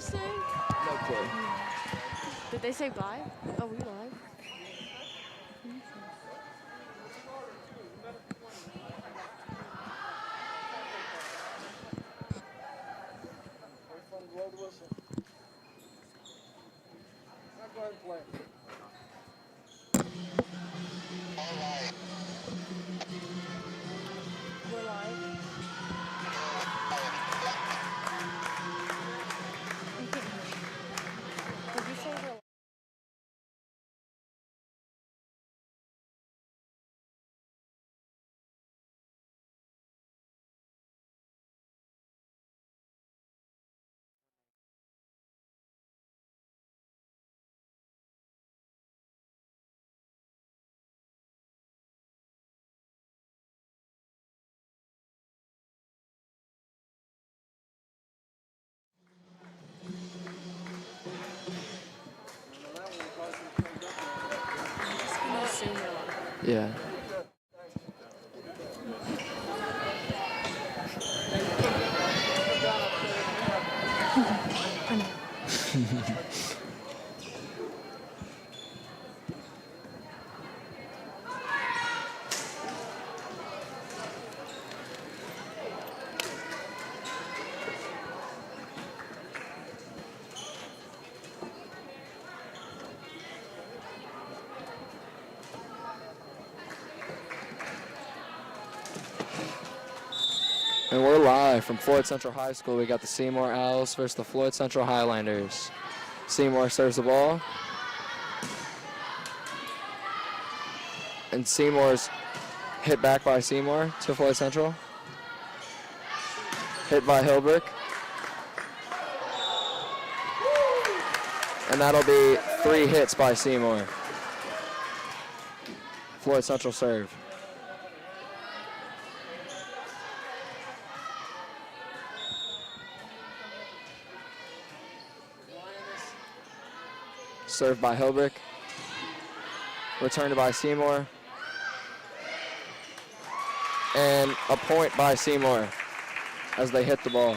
just say? No clue. Did they say live? Oh, we live? Go ahead and play. We're live. Did you say we're live? I'm assuming we're live. Yeah. And we're live from Floyd Central High School. We got the Seymour Owls versus the Floyd Central Highlanders. Seymour serves the ball. And Seymour's hit back by Seymour to Floyd Central. Hit by Hilbert. And that'll be 3 hits by Seymour. Floyd Central serve. Served by Hilbert. Returned by Seymour. And a point by Seymour as they hit the ball.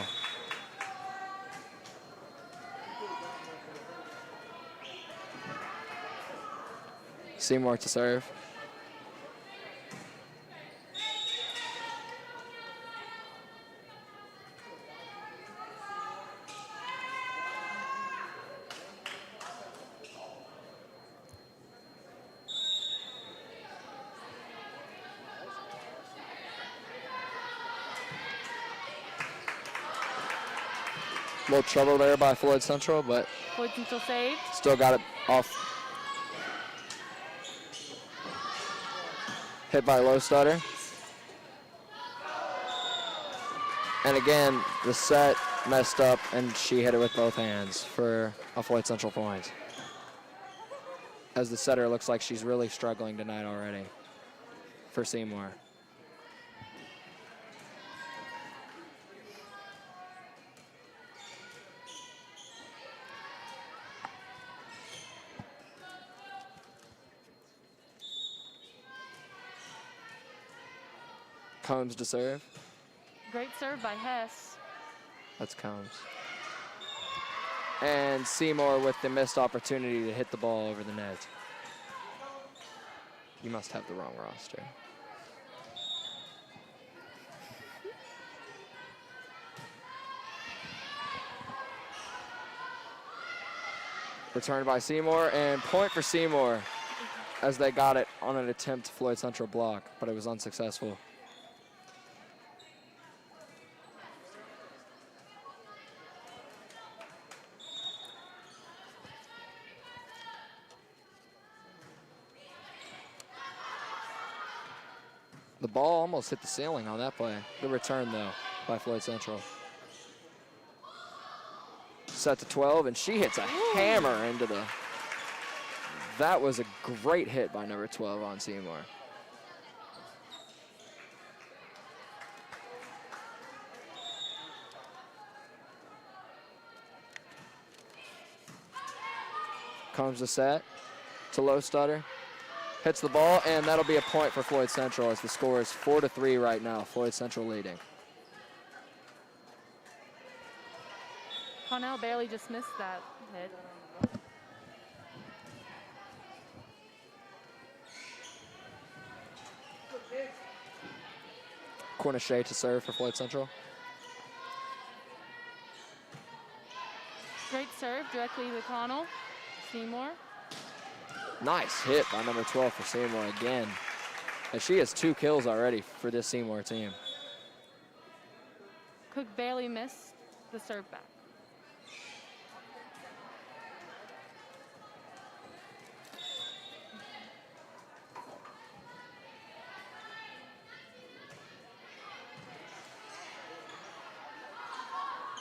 Seymour to serve. A little trouble there by Floyd Central, but Floyd Central saved. still got it off. Hit by Lowstutter. And again, the set messed up, and she hit it with both hands for a Floyd Central point. As the setter looks like she's really struggling tonight already for Seymour. Combs to serve. Great serve by Hess. That's Combs. And Seymour with the missed opportunity to hit the ball over the net. You must have the wrong roster. Returned by Seymour, and point for Seymour as they got it on an attempt to Floyd Central block, but it was unsuccessful. The ball almost hit the ceiling on that play. Good return, though, by Floyd Central. Set to 12, and she hits a hammer into the... That was a great hit by number 12 on Seymour. Comes the set to Lowstutter. Hits the ball, and that'll be a point for Floyd Central as the score is 4-3 right now. Floyd Central leading. Connell barely just missed that hit. Cornichet to serve for Floyd Central. Great serve directly to Connell. Seymour. Nice hit by number 12 for Seymour again. And she has 2 kills already for this Seymour team. Cook barely missed the serve back.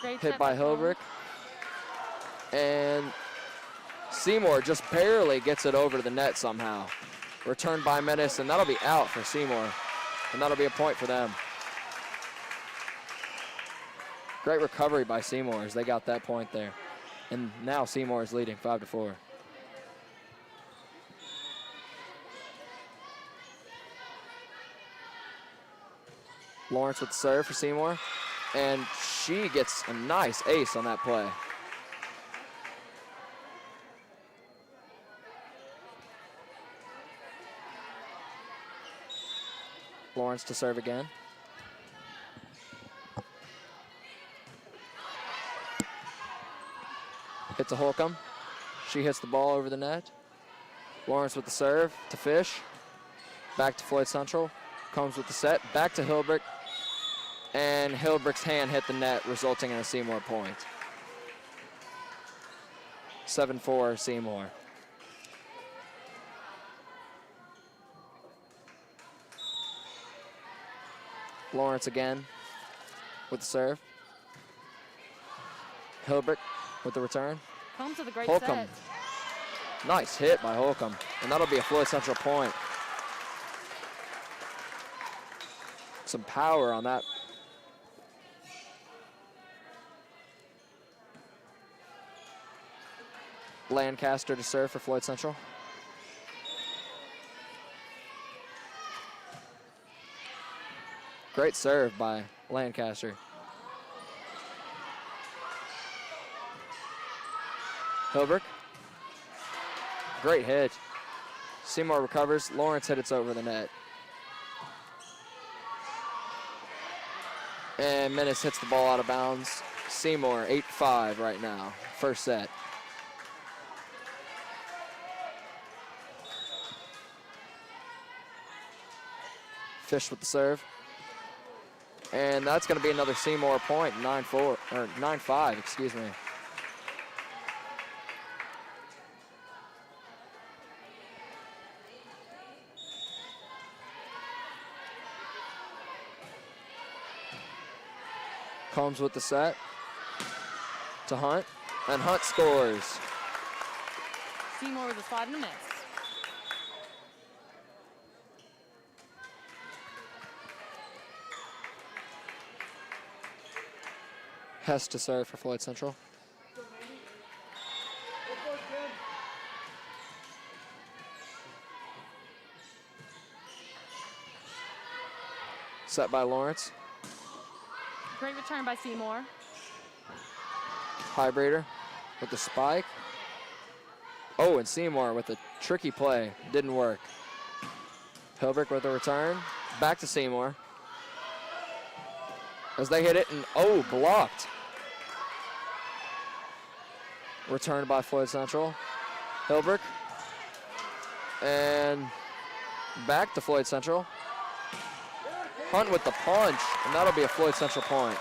Great Hit set by Connell. Hilbrick. And Seymour just barely gets it over to the net somehow. Returned by Menace, and that'll be out for Seymour. And that'll be a point for them. Great recovery by Seymour as they got that point there. And now Seymour is leading 5-4. Lawrence with the serve for Seymour. And she gets a nice ace on that play. Lawrence to serve again. Hits a Holcomb. She hits the ball over the net. Lawrence with the serve to Fish. Back to Floyd Central. Combs with the set. Back to Hilbrick. And Hilbrick's hand hit the net, resulting in a Seymour point. 7-4 Seymour. Lawrence again with the serve. Hilbrick with the return. Combs with a great Holcomb. set. Nice hit by Holcomb. And that'll be a Floyd Central point. Some power on that. Lancaster to serve for Floyd Central. Great serve by Lancaster. Hilbrick. Great hit. Seymour recovers. Lawrence hit it over the net. And Menace hits the ball out of bounds. Seymour 8-5 right now. First set. Fish with the serve. And that's going to be another Seymour point, 9-4, or 9-5, excuse me. Combs with the set to Hunt, and Hunt scores. Seymour with a slide and a miss. Hess to serve for Floyd Central. Set by Lawrence. Great return by Seymour. Highbreeder with the spike. Oh, and Seymour with a tricky play. Didn't work. Hilbrick with the return. Back to Seymour. As they hit it, and oh, blocked. Returned by Floyd Central. Hilbrick. And back to Floyd Central. Hunt with the punch, and that'll be a Floyd Central point.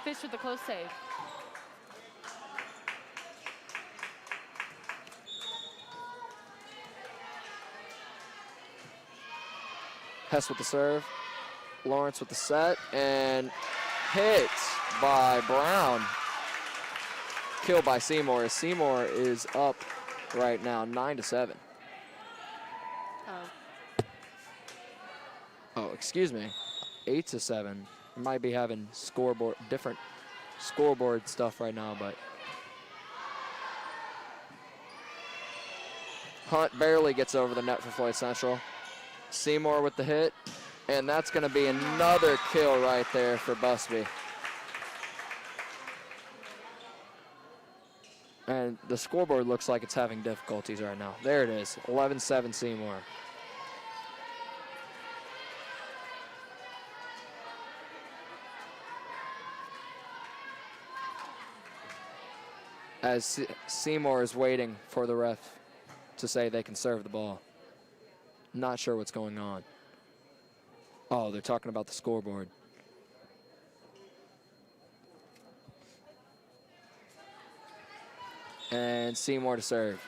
Fish with a close save. Hess with the serve. Lawrence with the set, and hit by Brown. Kill by Seymour. Seymour is up right now, 9-7. Oh. Oh, excuse me, 8-7. We might be having different scoreboard stuff right now, but Hunt barely gets over the net for Floyd Central. Seymour with the hit, And that's going to be another kill right there for Busby. And the scoreboard looks like it's having difficulties right now. There it is, 11-7 Seymour. As Seymour is waiting for the ref to say they can serve the ball. Not sure what's going on. Oh, they're talking about the scoreboard. And Seymour to serve.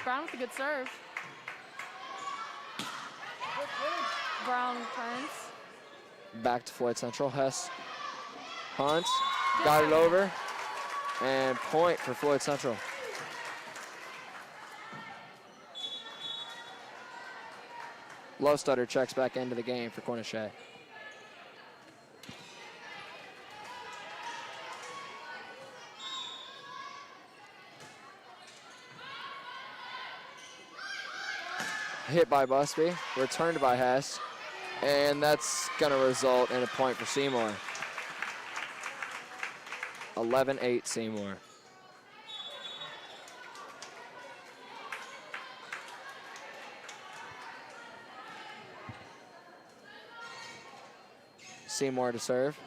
Brown with a good serve. Brown turns. Back to Floyd Central. Hess punts. Got it over. And point for Floyd Central. Lowstutter checks back into the game for Quinnipiac. Hit by Busby, returned by Hess, and that's going to result in a point for Seymour. 11-8 Seymour. Seymour to serve.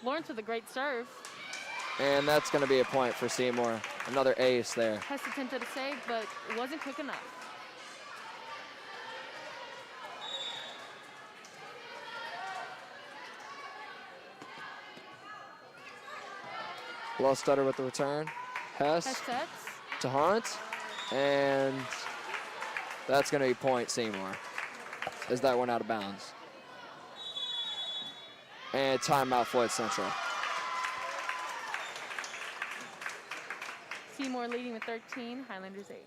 Lawrence with a great serve. And that's going to be a point for Seymour. Another ace there. Hess attempted a save, but it wasn't quick enough. Lowstutter with the return. Hess Sets. to Hunt. And that's going to be point Seymour as that went out of bounds. And timeout Floyd Central. Seymour leading with 13, Highlanders 8.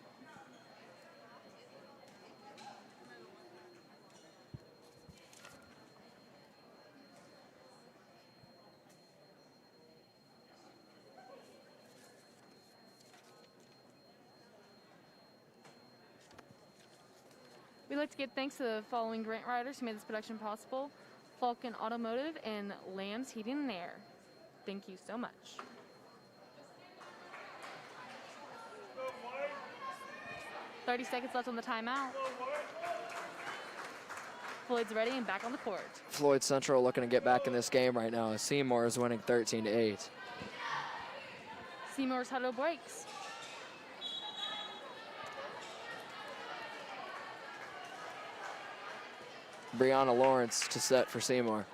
We'd like to give thanks to the following grant writers who made this production possible: Falcon Automotive and Lamb's Heating and Air. Thank you so much. "30 seconds left on the timeout. Floyd's ready and back on the court. Floyd Central looking to get back in this game right now as Seymour is winning 13-8. Seymour's huddle breaks. Brianna Lawrence to set for Seymour.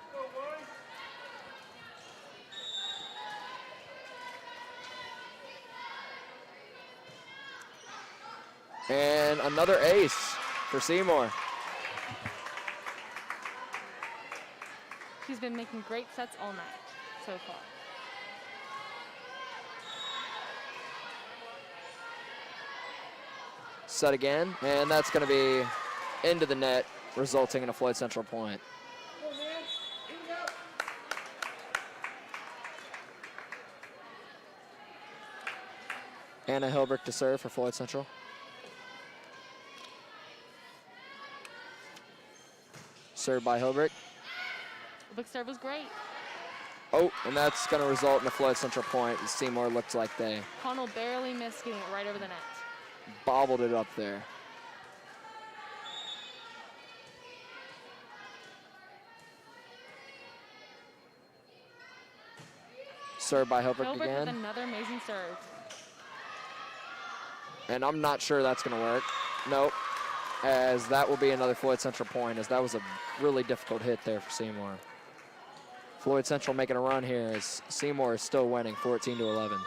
And another ace for Seymour. She's been making great sets all night so far. Set again, and that's going to be into the net, resulting in a Floyd Central point. Anna Hilbrick to serve for Floyd Central. Served by Hilbrick. The big serve was great. Oh, and that's going to result in a Floyd Central point. And Seymour looked like they Connell barely missed getting it right over the net. bobbled it up there. Served by Hilbrick Hilbert again. with another amazing serve. And I'm not sure that's going to work. Nope. As that will be another Floyd Central point, as that was a really difficult hit there for Seymour. Floyd Central making a run here as Seymour is still winning 14-11.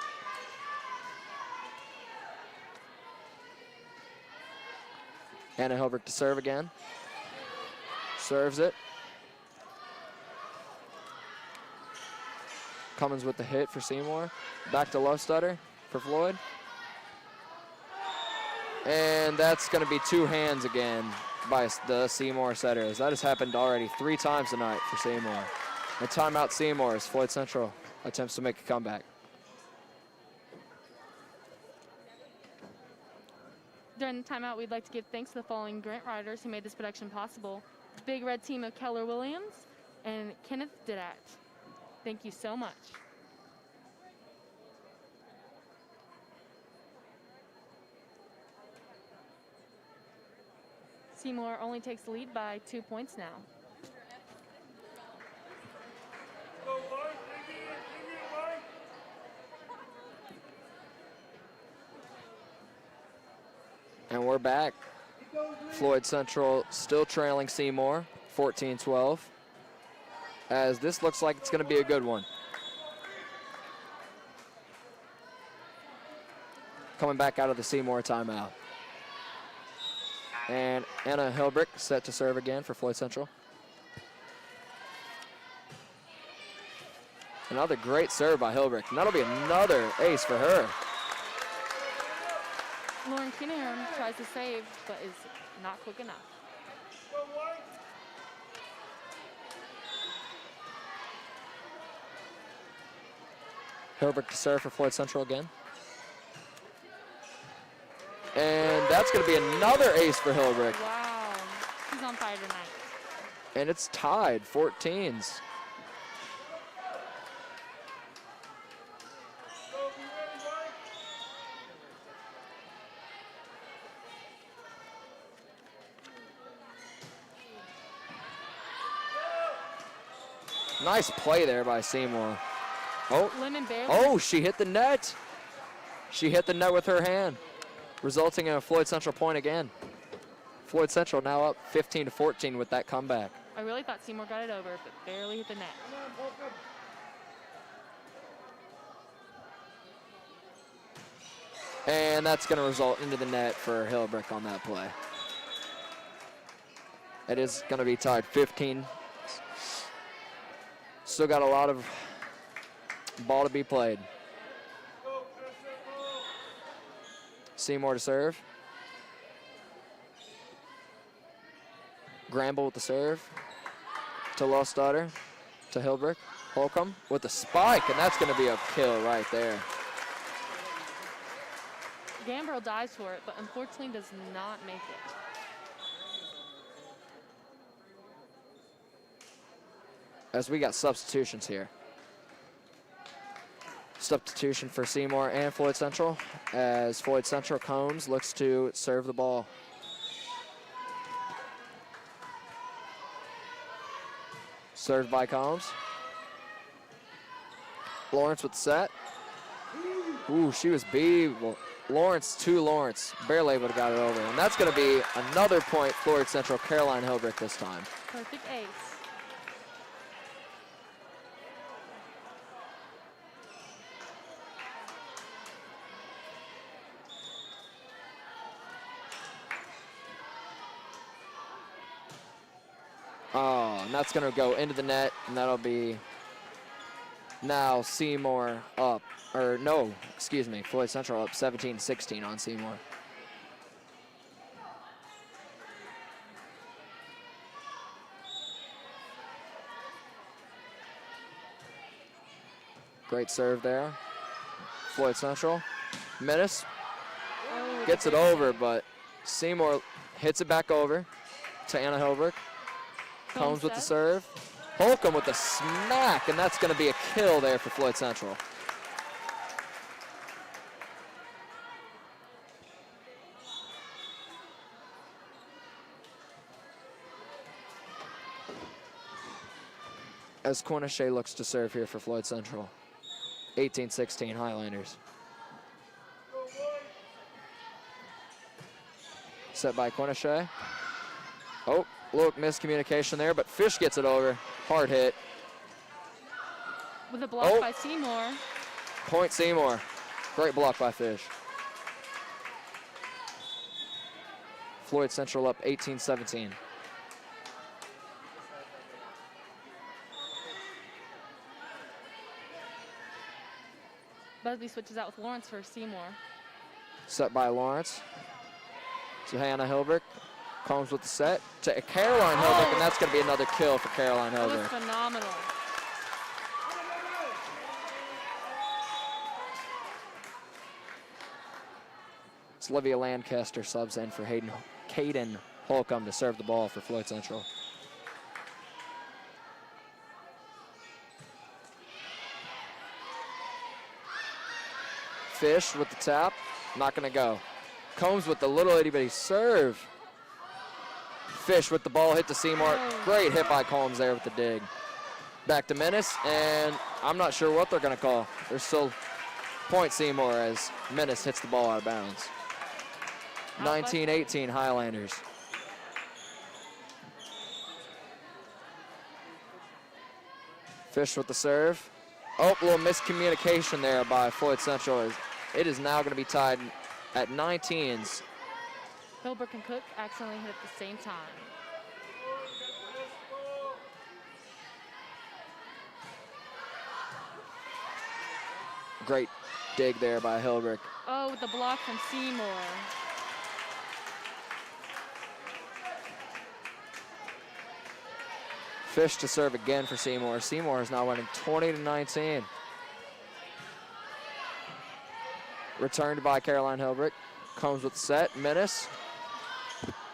Anna Hilbrick to serve again. Serves it. Cummins with the hit for Seymour. Back to Lowstutter for Floyd. And that's going to be two hands again by the Seymour setters. That has happened already 3 times tonight for Seymour. And timeout Seymour as Floyd Central attempts to make a comeback. During the timeout, we'd like to give thanks to the following grant writers who made this production possible. The Big Red team of Keller Williams and Kenneth Didat. Thank you so much. Seymour only takes the lead by 2 points now. And we're back. Floyd Central still trailing Seymour, 14-12. As this looks like it's going to be a good one. Coming back out of the Seymour timeout. And Anna Hilbrick set to serve again for Floyd Central. Another great serve by Hilbrick. And that'll be another ace for her. Lauren Kinnahan tries to save, but is not quick enough. Hilbrick to serve for Floyd Central again. And that's going to be another ace for Hilbrick. Wow, she's on fire tonight. And it's tied, 14s. Nice play there by Seymour. Lemon barely. Oh, she hit the net. She hit the net with her hand, resulting in a Floyd Central point again. Floyd Central now up 15-14 with that comeback. I really thought Seymour got it over, but barely hit the net. And that's going to result into the net for Hilbrick on that play. It is going to be tied 15. Still got a lot of ball to be played. Seymour to serve. Gramble with the serve. To Lostadter. To Hilbrick. Holcomb with the spike, and that's going to be a kill right there. Gambrel dives for it, but unfortunately does not make it. As we got substitutions here. Substitution for Seymour and Floyd Central, as Floyd Central Combs looks to serve the ball. Served by Combs. Lawrence with the set. Ooh, she was beat. Well, Lawrence to Lawrence, barely able to got it over. And that's going to be another point, Floyd Central, Caroline Hilbrick this time. Perfect ace. Oh, and that's going to go into the net, and that'll be now Seymour up. Or no, excuse me, Floyd Central up 17-16 on Seymour. Great serve there. Floyd Central. Menace gets it over, but Seymour hits it back over to Anna Hilbrick. Combs with the serve. Holcomb with the smack, and that's going to be a kill there for Floyd Central. As Quinnish looks to serve here for Floyd Central. 18-16 Highlanders. Set by Quinnish. Oh, look, miscommunication there, but Fish gets it over. Hard hit. With a block by Seymour. Point Seymour. Great block by Fish. Floyd Central up 18-17. Busby switches out with Lawrence for Seymour. Set by Lawrence. To Hannah Hilbrick. Combs with the set to Caroline Hilbrick, and that's going to be another kill for Caroline That was Hilbrick. phenomenal. It's Olivia Lancaster subs in for Caden Holcomb to serve the ball for Floyd Central. Fish with the tap, not gonna go. Combs with the little itty bitty serve. Fish with the ball, hit to Seymour. Great hit by Combs there with the dig. Back to Menace, and I'm not sure what they're gonna call. There's still point Seymour as Menace hits the ball out of bounds. 19-18 Highlanders. Fish with the serve. Oh, a little miscommunication there by Floyd Central. It is now going to be tied at 19s. Hilbert and Cook accidentally hit at the same time. Great dig there by Hilbert. Oh, with the block from Seymour. Fish to serve again for Seymour. Seymour is now winning 20-19. Returned by Caroline Hilbert. Comes with the set. Menace.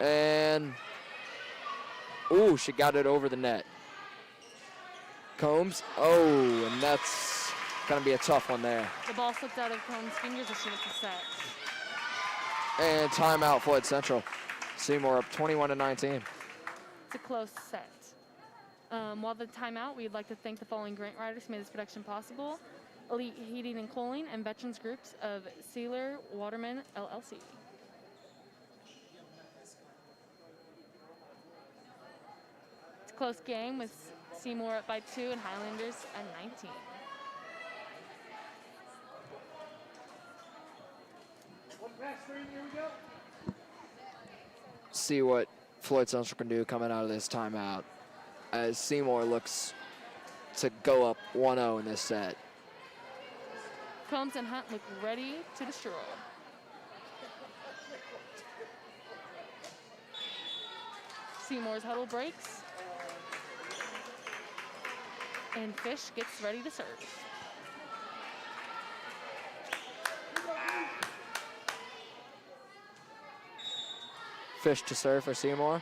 And, ooh, she got it over the net. Combs. Oh, and that's going to be a tough one there. The ball slipped out of Combs' fingers as she hit the set. And timeout, Floyd Central. Seymour up 21-19. It's a close set. While the timeout, we'd like to thank the following grant writers who made this production possible: Elite Heating and Cooling and veterans groups of Sealer Waterman LLC. It's a close game with Seymour up by 2 and Highlanders at 19. See what Floyd Central can do coming out of this timeout, as Seymour looks to go up 1-0 in this set. Combs and Hunt look ready to destroy. Seymour's huddle breaks. And Fish gets ready to serve. Fish to serve for Seymour.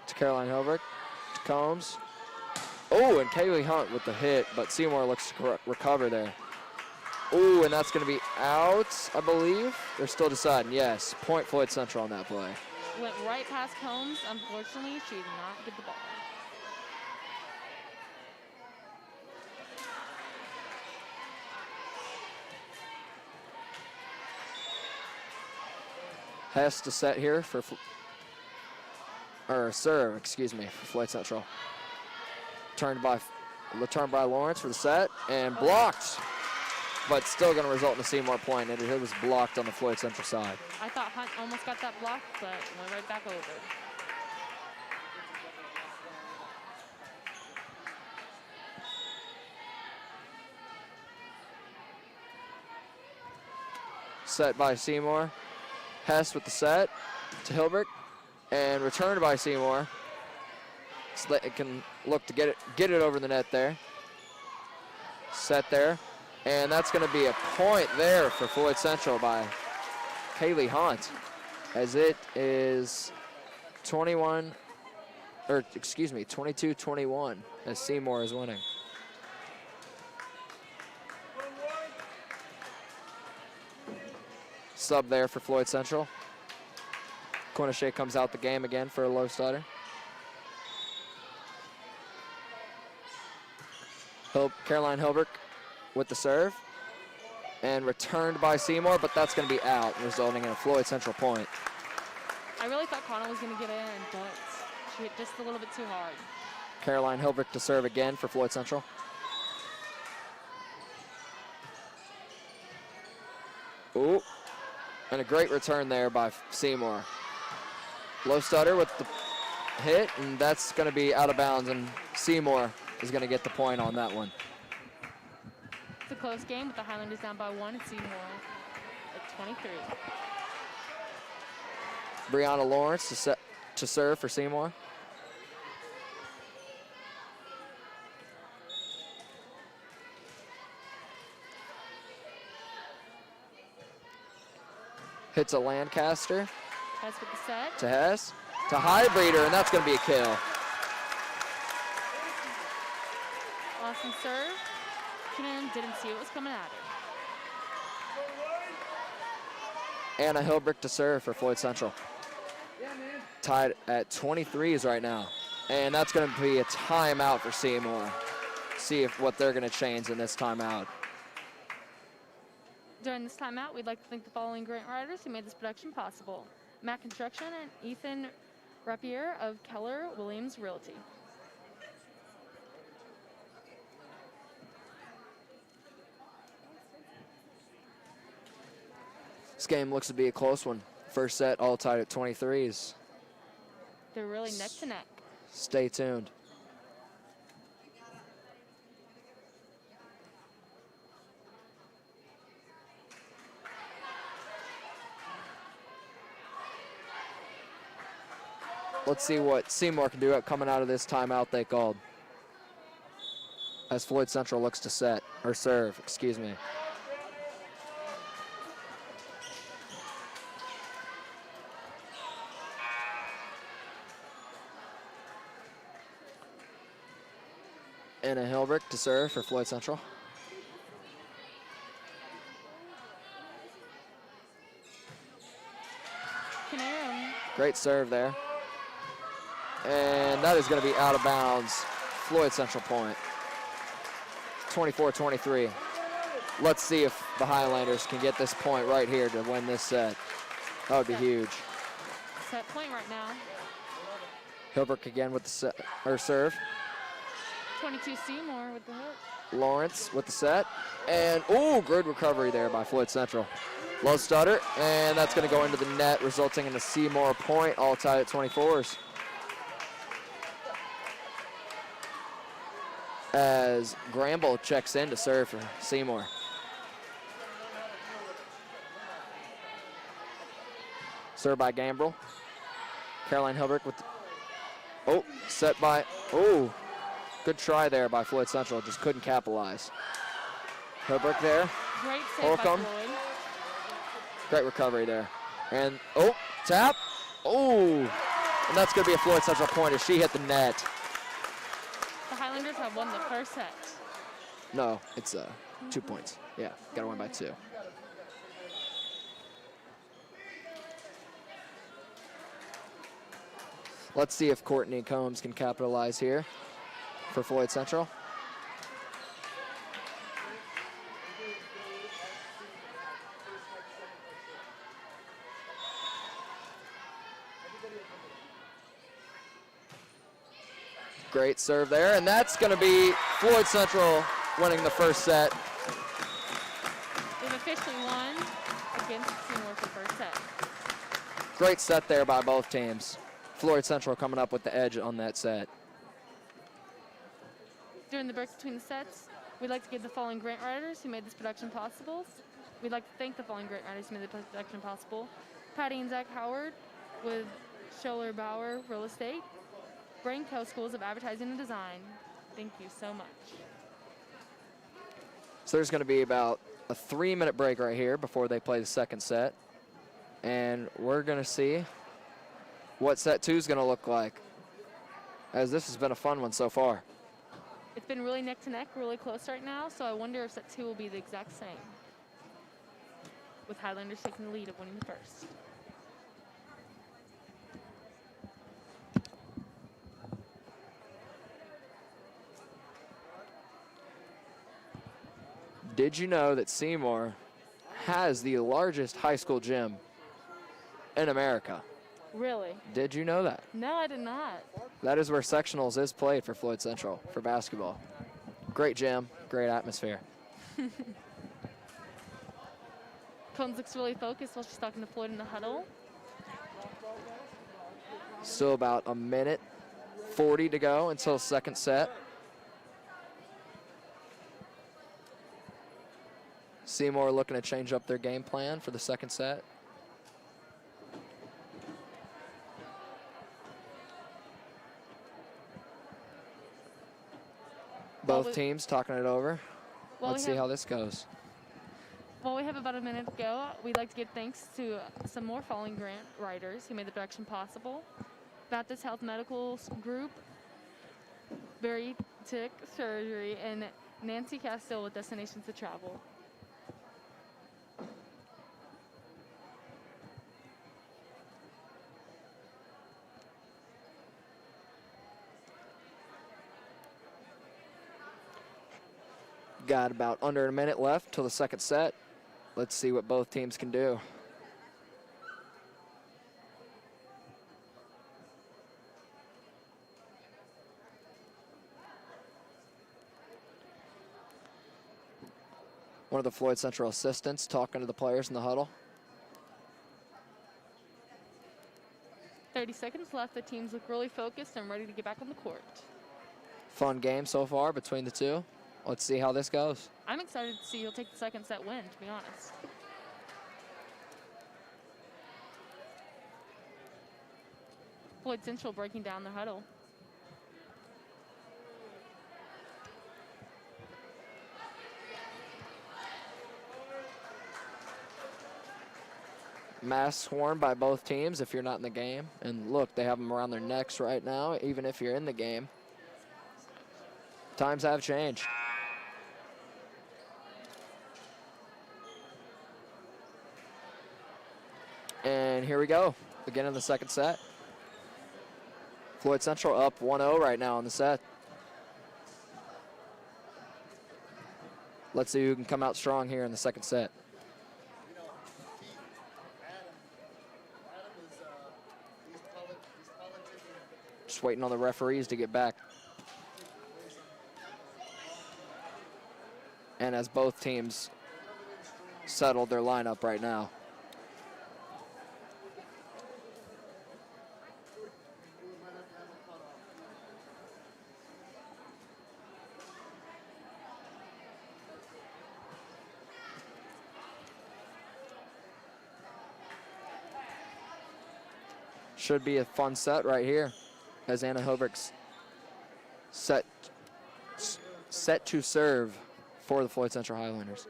To Caroline Hilbert. To Combs. Oh, and Kaylee Hunt with the hit, but Seymour looks to recover there. Oh, and that's going to be out, I believe. They're still deciding. Yes, point Floyd Central on that play. Went right past Combs. Unfortunately, she did not get the ball. Hess to set here for, serve, excuse me, for Floyd Central. Returned by Lawrence for the set, and blocked, but still going to result in a Seymour point. It was blocked on the Floyd Central side. I thought Hunt almost got that block, but went right back over. Set by Seymour. Hess with the set to Hilbert, and returned by Seymour. So that it can look to get it over the net there. Set there, and that's going to be a point there for Floyd Central by Kaylee Hunt, as it is 22-21 as Seymour is winning. Sub there for Floyd Central. Quinnish comes out the game again for a low stutter. Caroline Hilbert with the serve. And returned by Seymour, but that's going to be out, resulting in a Floyd Central point. I really thought Connell was going to get in, but she hit just a little bit too hard. Caroline Hilbert to serve again for Floyd Central. Ooh. And a great return there by Seymour. Low stutter with the hit, and that's going to be out of bounds, and Seymour is going to get the point on that one. It's a close game with the Highlanders down by 1 and Seymour at 23. Brianna Lawrence to serve for Seymour. Hits a Lancaster Hess with the set. to Hess, to Highbreeder, and that's going to be a kill. Awesome serve. Kim didn't see what was coming at her. Anna Hilbrick to serve for Floyd Central. Tied at 23s right now. And that's going to be a timeout for Seymour. See if what they're going to change in this timeout. During this timeout, we'd like to thank the following grant writers who made this production possible. Matt Construction and Ethan Rapier of Keller Williams Realty. This game looks to be a close one. First set all tied at 23s. They're really neck to neck. Stay tuned. Let's see what Seymour can do coming out of this timeout they called. As Floyd Central looks to set, or serve, excuse me. Anna Hilbrick to serve for Floyd Central. Canarum. Great serve there. And that is going to be out of bounds. Floyd Central point. 24-23. Let's see if the Highlanders can get this point right here to win this set. That would be huge. Set point right now. Hilbrick again with the set, or serve. 22 Seymour with the hit. Lawrence with the set. And, ooh, good recovery there by Floyd Central. Low stutter, and that's going to go into the net, resulting in a Seymour point, all tied at 24s. As Gramble checks in to serve for Seymour. Serve by Gambrel. Caroline Hilbrick with the, set by, good try there by Floyd Central, just couldn't capitalize. Hilbrick there. Great save by Holcomb. Floyd. Great recovery there. And, tap. And that's going to be a Floyd Central point as she hit the net. The Highlanders have won the first set. No, it's 2 points. Yeah, got to win by 2. Let's see if Courtney Combs can capitalize here for Floyd Central. Great serve there, and that's going to be Floyd Central winning the first set. They've officially won against Seymour for the first set. Great set there by both teams. Floyd Central coming up with the edge on that set. During the break between the sets, we'd like to give the following grant writers who made this production possible. We'd like to thank the following grant writers who made the production possible. Patty and Zach Howard with Scholler Bauer Real Estate. Brain Co. Schools of Advertising and Design. Thank you so much. So there's going to be about a 3-minute break right here before they play the second set. And we're going to see what set 2 is going to look like, as this has been a fun one so far. It's been really neck to neck, really close right now, so I wonder if set 2 will be the exact same, with Highlanders taking the lead of winning the first. Did you know that Seymour has the largest high school gym in America? Really? Did you know that? No, I did not. That is where sectionals is played for Floyd Central for basketball. Great gym, great atmosphere. Combs looks really focused while she's talking to Floyd in the huddle. Still about a minute 40 to go until second set. Seymour looking to change up their game plan for the second set. Both teams talking it over. Let's see how this goes. While we have about a minute to go, we'd like to give thanks to some more falling grant writers who made the production possible. Baptist Health Medical Group, Bariatric Surgery, and Nancy Castile with Destinations to Travel. Got about under a minute left till the second set. Let's see what both teams can do. One of the Floyd Central assistants talking to the players in the huddle. 30 seconds left. The teams look really focused and ready to get back on the court. Fun game so far between the two. Let's see how this goes. I'm excited to see who'll take the second set win, to be honest. Floyd Central breaking down the huddle. Masks worn by both teams if you're not in the game. And look, they have them around their necks right now, even if you're in the game. Times have changed. And here we go, again in the second set. Floyd Central up 1-0 right now in the set. Let's see who can come out strong here in the second set. Just waiting on the referees to get back. And as both teams settle their lineup right now. Should be a fun set right here as Anna Hobrick's set to serve for the Floyd Central Highlanders.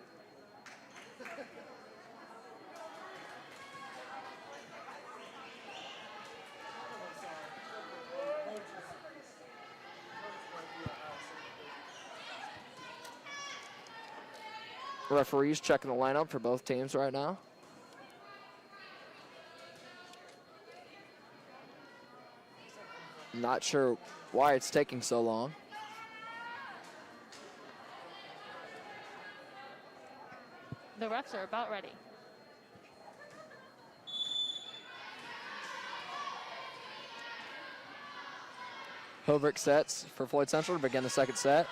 Referees checking the lineup for both teams right now. Not sure why it's taking so long. The refs are about ready. Hobrick sets for Floyd Central to begin the second set.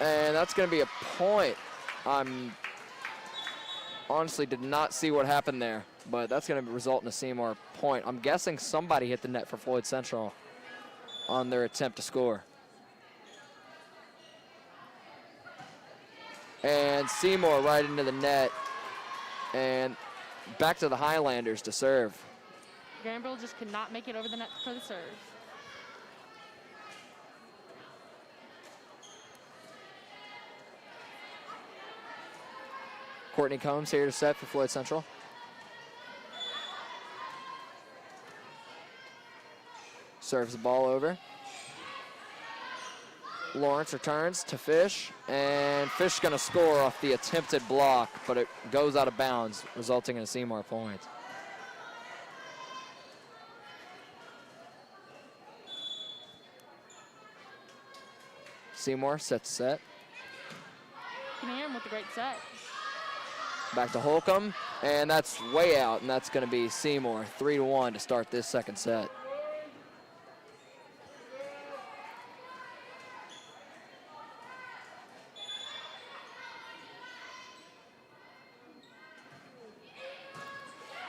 And that's going to be a point. Honestly did not see what happened there, but that's going to result in a Seymour point. I'm guessing somebody hit the net for Floyd Central on their attempt to score. And Seymour right into the net, and back to the Highlanders to serve. Granville just could not make it over the net for the serve. Courtney Combs here to set for Floyd Central. Serves the ball over. Lawrence returns to Fish, and Fish going to score off the attempted block, but it goes out of bounds, resulting in a Seymour point. Seymour sets set. You can hear him with a great set. Back to Holcomb, and that's way out, and that's going to be Seymour, 3-1 to start this second set.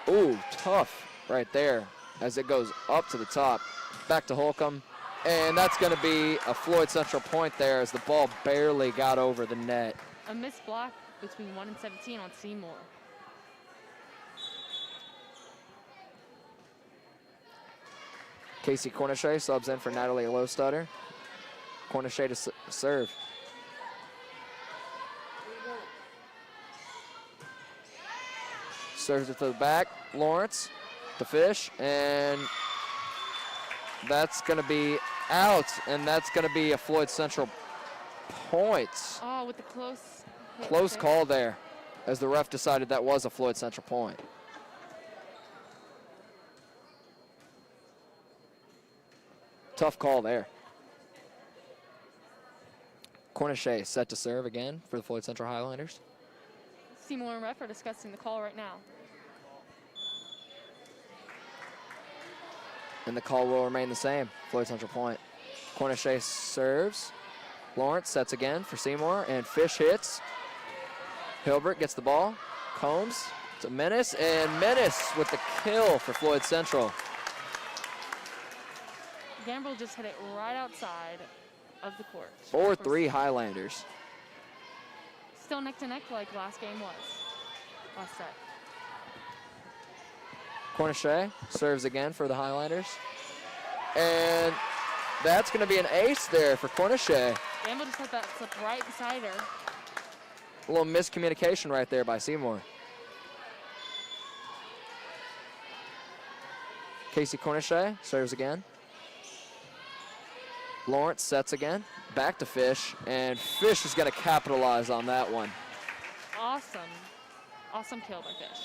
Ooh, tough right there as it goes up to the top. Back to Holcomb, and that's going to be a Floyd Central point there as the ball barely got over the net. A missed block between 1 and 17 on Seymour. Casey Cornichet subs in for Natalie Lowstutter. Cornichet to serve. serves it to the back. Lawrence, the fish, and that's going to be out, and that's going to be a Floyd Central point. Oh, with the close hit Close there. call there, as the ref decided that was a Floyd Central point. Tough call there. Corniche set to serve again for the Floyd Central Highlanders. Seymour and ref are discussing the call right now. And the call will remain the same. Floyd Central point. Corniche serves. Lawrence sets again for Seymour, and Fish hits. Hilbert gets the ball. Combs to Menace, and Menace with the kill for Floyd Central. Gambrel just hit it right outside of the court. 4-3 Highlanders. Still neck to neck like last game was. Last set. Corniche serves again for the Highlanders. And that's going to be an ace there for Corniche. Gambrel just had that slip right beside her. A little miscommunication right there by Seymour. Casey Corniche serves again. Lawrence sets again. Back to Fish, and Fish is going to capitalize on that one. Awesome. Awesome kill by Fish.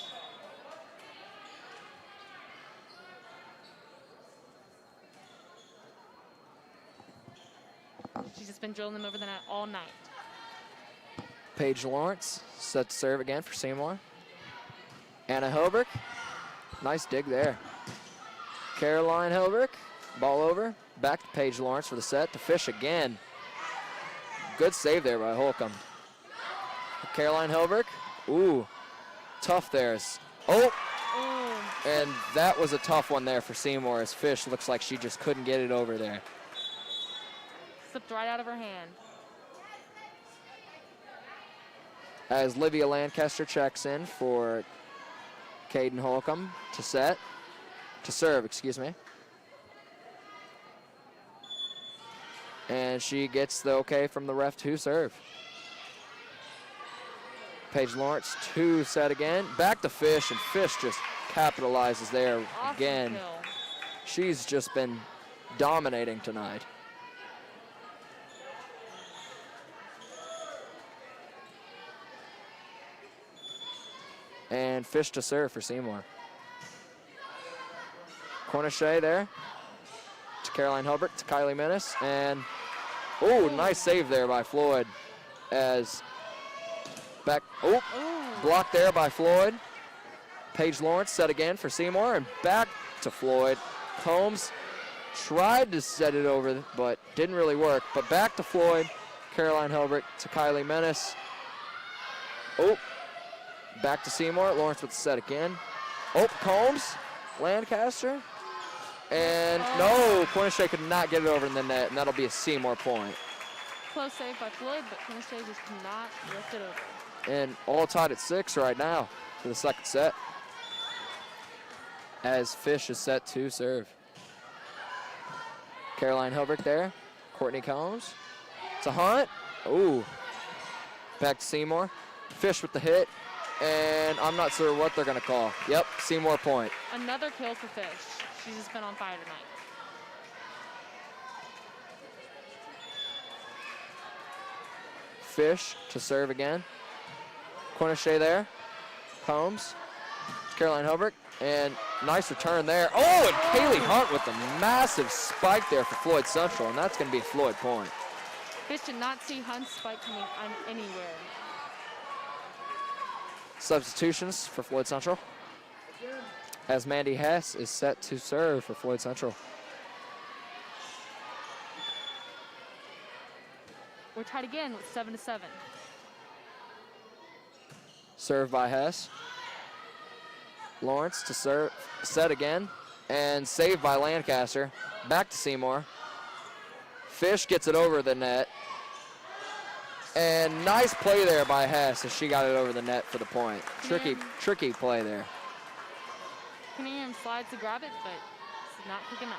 She's just been drilling them over the net all night. Paige Lawrence set to serve again for Seymour. Anna Hilberg, nice dig there. Caroline Hilberg, ball over. Back to Paige Lawrence for the set to Fish again. Good save there by Holcomb. Caroline Hilberg, ooh, tough there. Oh, Ooh. and that was a tough one there for Seymour, as Fish looks like she just couldn't get it over there. Slipped right out of her hand. As Livia Lancaster checks in for Caden Holcomb to serve, excuse me. And she gets the okay from the ref to serve. Paige Lawrence to set again. Back to Fish, and Fish just capitalizes there Awesome again. kill. She's just been dominating tonight. And Fish to serve for Seymour. Corniche there to Caroline Hilbert, to Kylie Menace, and oh, nice save there by Floyd. As back, Ooh. blocked there by Floyd. Paige Lawrence set again for Seymour, and back to Floyd. Combs tried to set it over, but didn't really work. But back to Floyd. Caroline Hilbert to Kylie Menace. Oh, back to Seymour. Lawrence with the set again. Oh, Combs, Lancaster. And no, Corniche could not get it over in the net, and that'll be a Seymour point. Close save by Floyd, but Corniche just cannot lift it over. And all tied at 6 right now for the second set, as Fish is set to serve. Caroline Hilbert there. Courtney Combs. To Hunt. Ooh. Back to Seymour. Fish with the hit. And I'm not sure what they're going to call. Yep, Seymour point. Another kill for Fish. She's just been on fire tonight. Fish to serve again. Corniche there. Combs. Caroline Hilbert. And nice return there. Oh, and Kaylee Hunt with the massive spike there for Floyd Central, and that's going to be a Floyd point. Fish did not see Hunt's spike coming on anywhere. Substitutions for Floyd Central, as Mandy Hess is set to serve for Floyd Central. We're tied again with 7-7. Serve by Hess. Lawrence to serve, set again, and saved by Lancaster. Back to Seymour. Fish gets it over the net. And nice play there by Hess as she got it over the net for the point. Tricky play there. Cunningham slides to grab it, but it's not quick enough.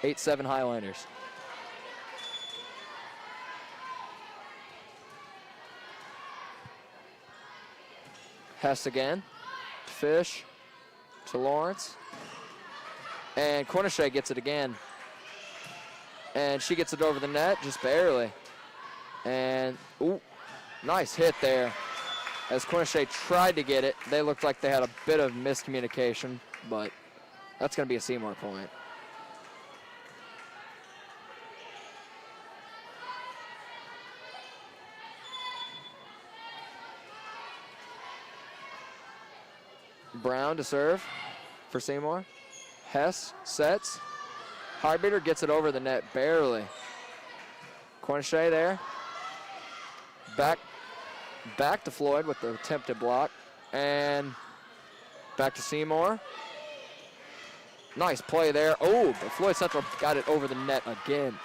8-7 Highlanders. Hess again. Fish to Lawrence. And Cornishay gets it again. And she gets it over the net, just barely. And, ooh, nice hit there. As Cornishay tried to get it, they looked like they had a bit of miscommunication, but that's going to be a Seymour point. Brown to serve for Seymour. Hess sets. Highbeater gets it over the net barely. Cornishay there. Back to Floyd with the attempted block. And back to Seymour. Nice play there. Oh, but Floyd Central got it over the net again.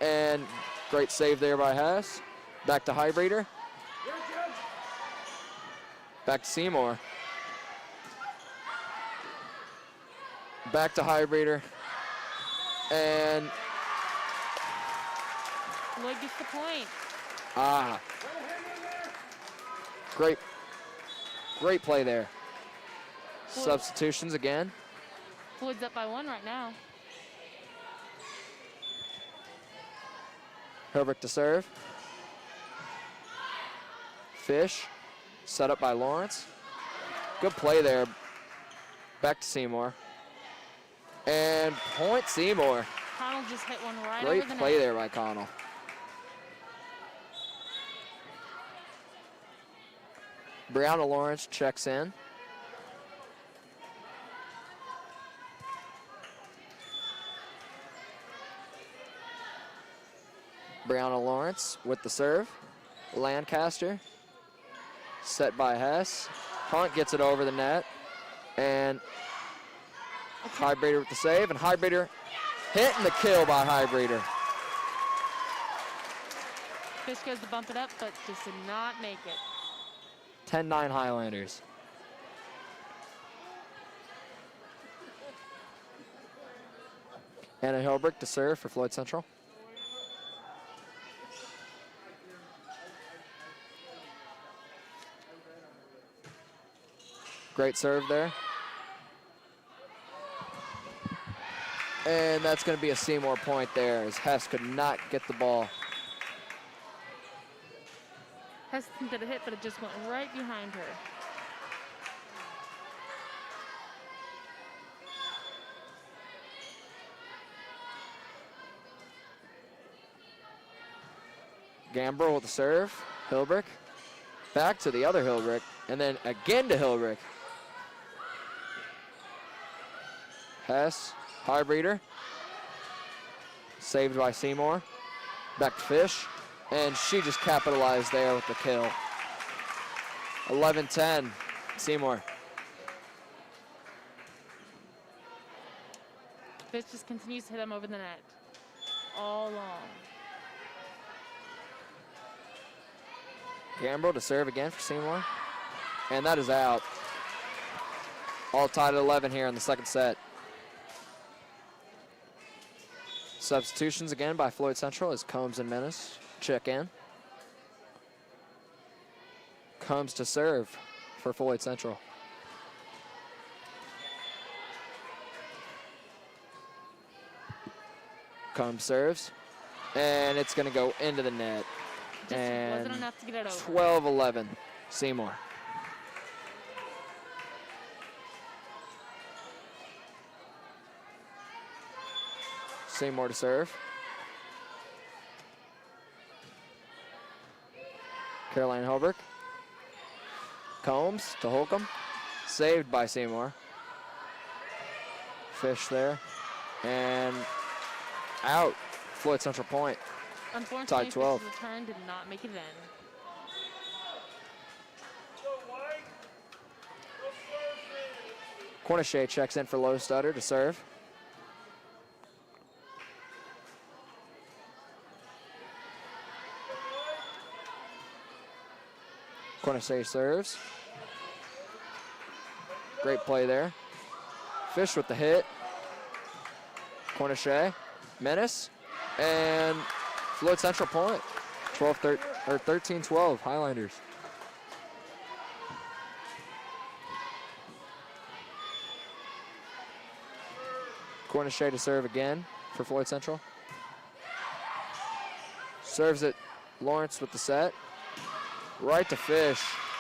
And great save there by Hess. Back to Highbreeder. Back to Seymour. Back to Highbreeder. And Floyd gets the point. Great play there. Substitutions again. Floyd's up by 1 right now. Hilbert to serve. Fish, set up by Lawrence. Good play there. Back to Seymour. And point Seymour. Connell just hit one right Great over the play net. there by Connell. Brianna Lawrence checks in. Brianna Lawrence with the serve. Lancaster. Set by Hess. Hunt gets it over the net. And Highbreeder with the save. And Highbreeder hitting the kill by Highbreeder. Fish goes to bump it up, but just did not make it. 10-9 Highlanders. Anna Hilbrick to serve for Floyd Central. Great serve there. And that's going to be a Seymour point there as Hess could not get the ball. Heston did a hit, but it just went right behind her. Gambrel with the serve. Hilbrick. Back to the other Hilbrick. And then again to Hilbrick. Hess. Highbreeder. Saved by Seymour. Back to Fish. And she just capitalized there with the kill. 11-10, Seymour. Fish just continues to hit him over the net all along. Gambrel to serve again for Seymour. And that is out. All tied at 11 here in the second set. Substitutions again by Floyd Central as Combs and Menace check in. Combs to serve for Floyd Central. Combs serves. And it's going to go into the net. Just And wasn't enough to get it over. 12-11, Seymour. Seymour to serve. Caroline Holbrook. Combs to Holcomb. Saved by Seymour. Fish there. And out. Floyd Central point. Unfortunately, Tied 12. Fish's return did not make it in. Cornishay checks in for Low Stutter to serve. Cornishay serves. Great play there. Fish with the hit. Cornishay. Menace. And Floyd Central point. 13-12 Highlanders. Cornichet to serve again for Floyd Central. Serves it, Lawrence with the set. Right to Fish.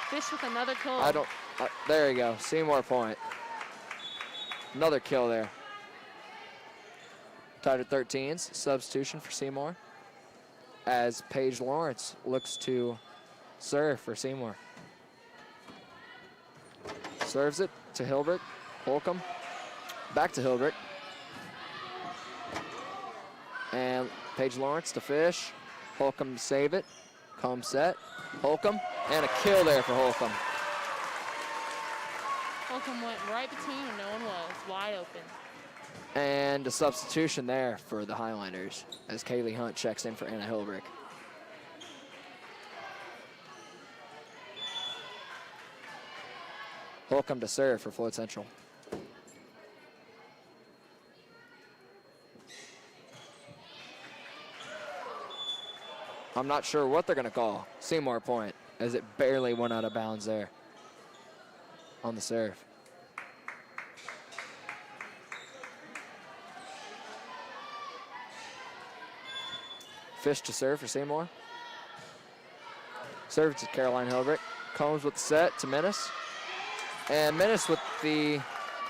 Fish with another kill. There you go, Seymour point. Another kill there. Tied at 13s, substitution for Seymour. As Paige Lawrence looks to serve for Seymour. Serves it to Hilbert, Holcomb. Back to Hilbert. And Paige Lawrence to Fish. Holcomb to save it. Comb set. Holcomb. And a kill there for Holcomb. Holcomb went right between and no one was. Wide open. And a substitution there for the Highlanders as Kaylee Hunt checks in for Anna Hilbrick. Holcomb to serve for Floyd Central. I'm not sure what they're going to call. Seymour point, as it barely went out of bounds there on the serve. Fish to serve for Seymour. Serve to Caroline Hilbrick. Combs with the set to Menace. And Menace with the,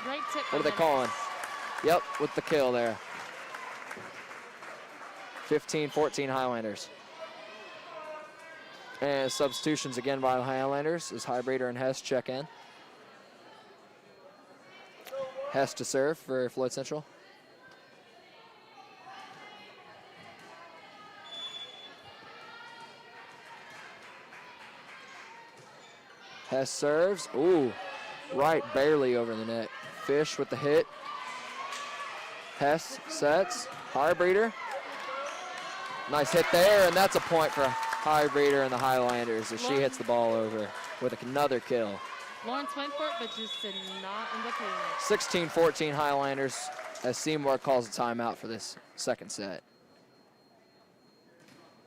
Great tip. what are they calling? Yep, with the kill there. 15-14 Highlanders. And substitutions again by the Highlanders as Highbreeder and Hess check in. Hess to serve for Floyd Central. Hess serves. Ooh, right, barely over the net. Fish with the hit. Hess sets. Highbreeder. Nice hit there, and that's a point for Highbreeder and the Highlanders as she hits the ball over with another kill. Lawrence went for it, but just did not end up hitting it. 16-14 Highlanders as Seymour calls a timeout for this second set.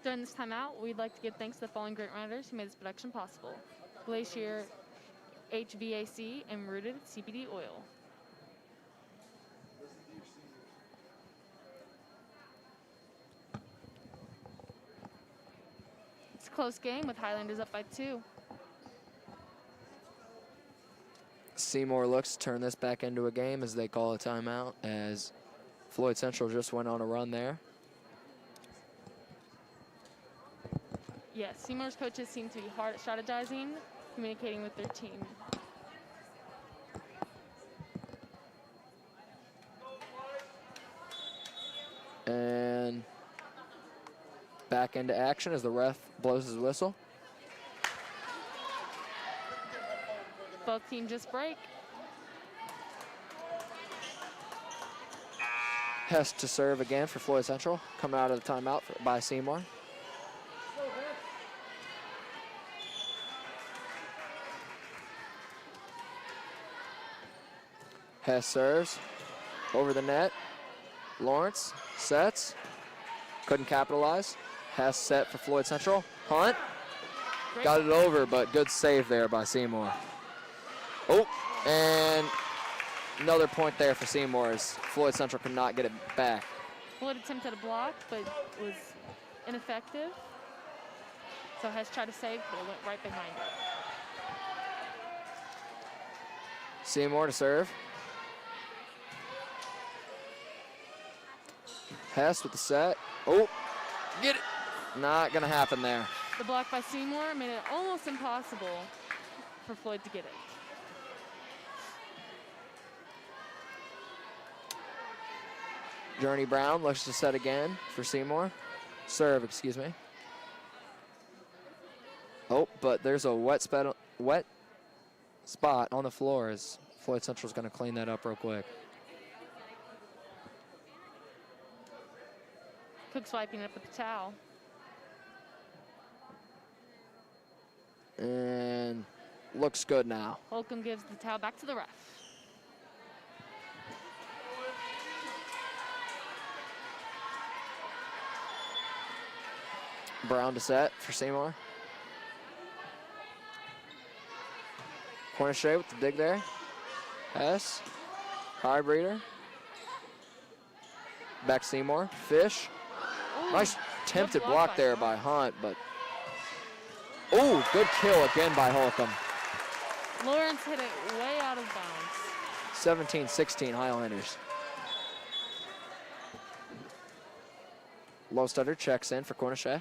During this timeout, we'd like to give thanks to the following great riders who made this production possible: Glacier HVAC and Rooted CBD Oil. It's a close game with Highlanders up by 2. Seymour looks to turn this back into a game as they call a timeout as Floyd Central just went on a run there. Yes, Seymour's coaches seem to be hard at strategizing, communicating with their team. And back into action as the ref blows his whistle. Both teams just break. Hess to serve again for Floyd Central, coming out of the timeout by Seymour. Hess serves over the net. Lawrence sets, couldn't capitalize. Hess set for Floyd Central. Hunt got it over, but good save there by Seymour. Oh, and another point there for Seymour as Floyd Central could not get it back. Floyd attempted a block, but was ineffective. So Hess tried to save, but it went right behind it. Seymour to serve. Hess with the set. Oh, get it. Not gonna happen there. The block by Seymour made it almost impossible for Floyd to get it. Journey Brown looks to set again for Seymour. Serve, excuse me. Oh, but there's a wet spot on the floor as Floyd Central's gonna clean that up real quick. Cook's wiping it up with the towel. And looks good now. Holcomb gives the towel back to the ref. Brown to set for Seymour. Cornichet with the dig there. Hess. Highbreeder. Back Seymour. Fish. Ooh, Nice good tempted block there by Hunt, but. Ooh, good kill again by Holcomb. Lawrence hit it way out of bounds. 17-16 Highlanders. Lowstutter checks in for Cornichet.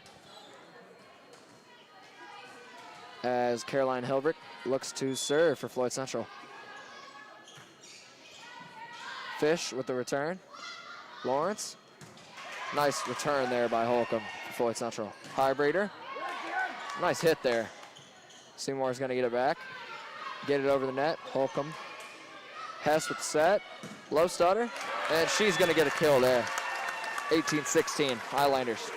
As Caroline Hilbrick looks to serve for Floyd Central. Fish with the return. Lawrence. Nice return there by Holcomb for Floyd Central. Highbreeder. Nice hit there. Seymour's going to get it back. Get it over the net. Holcomb. Hess with the set. Lowstutter. And she's going to get a kill there. 18-16 Highlanders.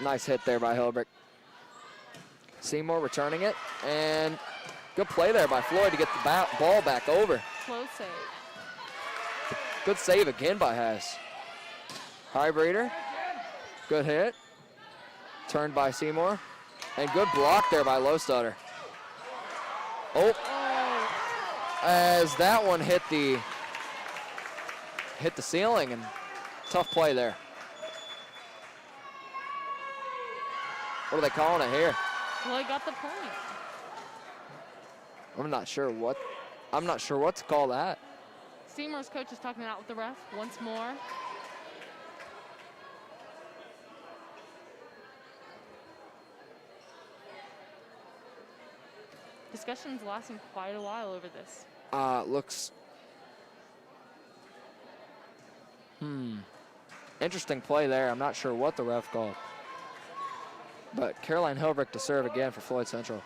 Nice hit there by Hilbrick. Seymour returning it, and good play there by Floyd to get the ball back over. Close save. Good save again by Hess. Highbreeder, good hit. Turned by Seymour, and good block there by Lowstutter. Oh, as that one hit the ceiling, and tough play there. What are they calling it here? Floyd got the point. I'm not sure what to call that. Seymour's coach is talking it out with the ref once more. Discussion's lasting quite a while over this. Looks. Interesting play there. I'm not sure what the ref called. But Caroline Hilbrick to serve again for Floyd Central.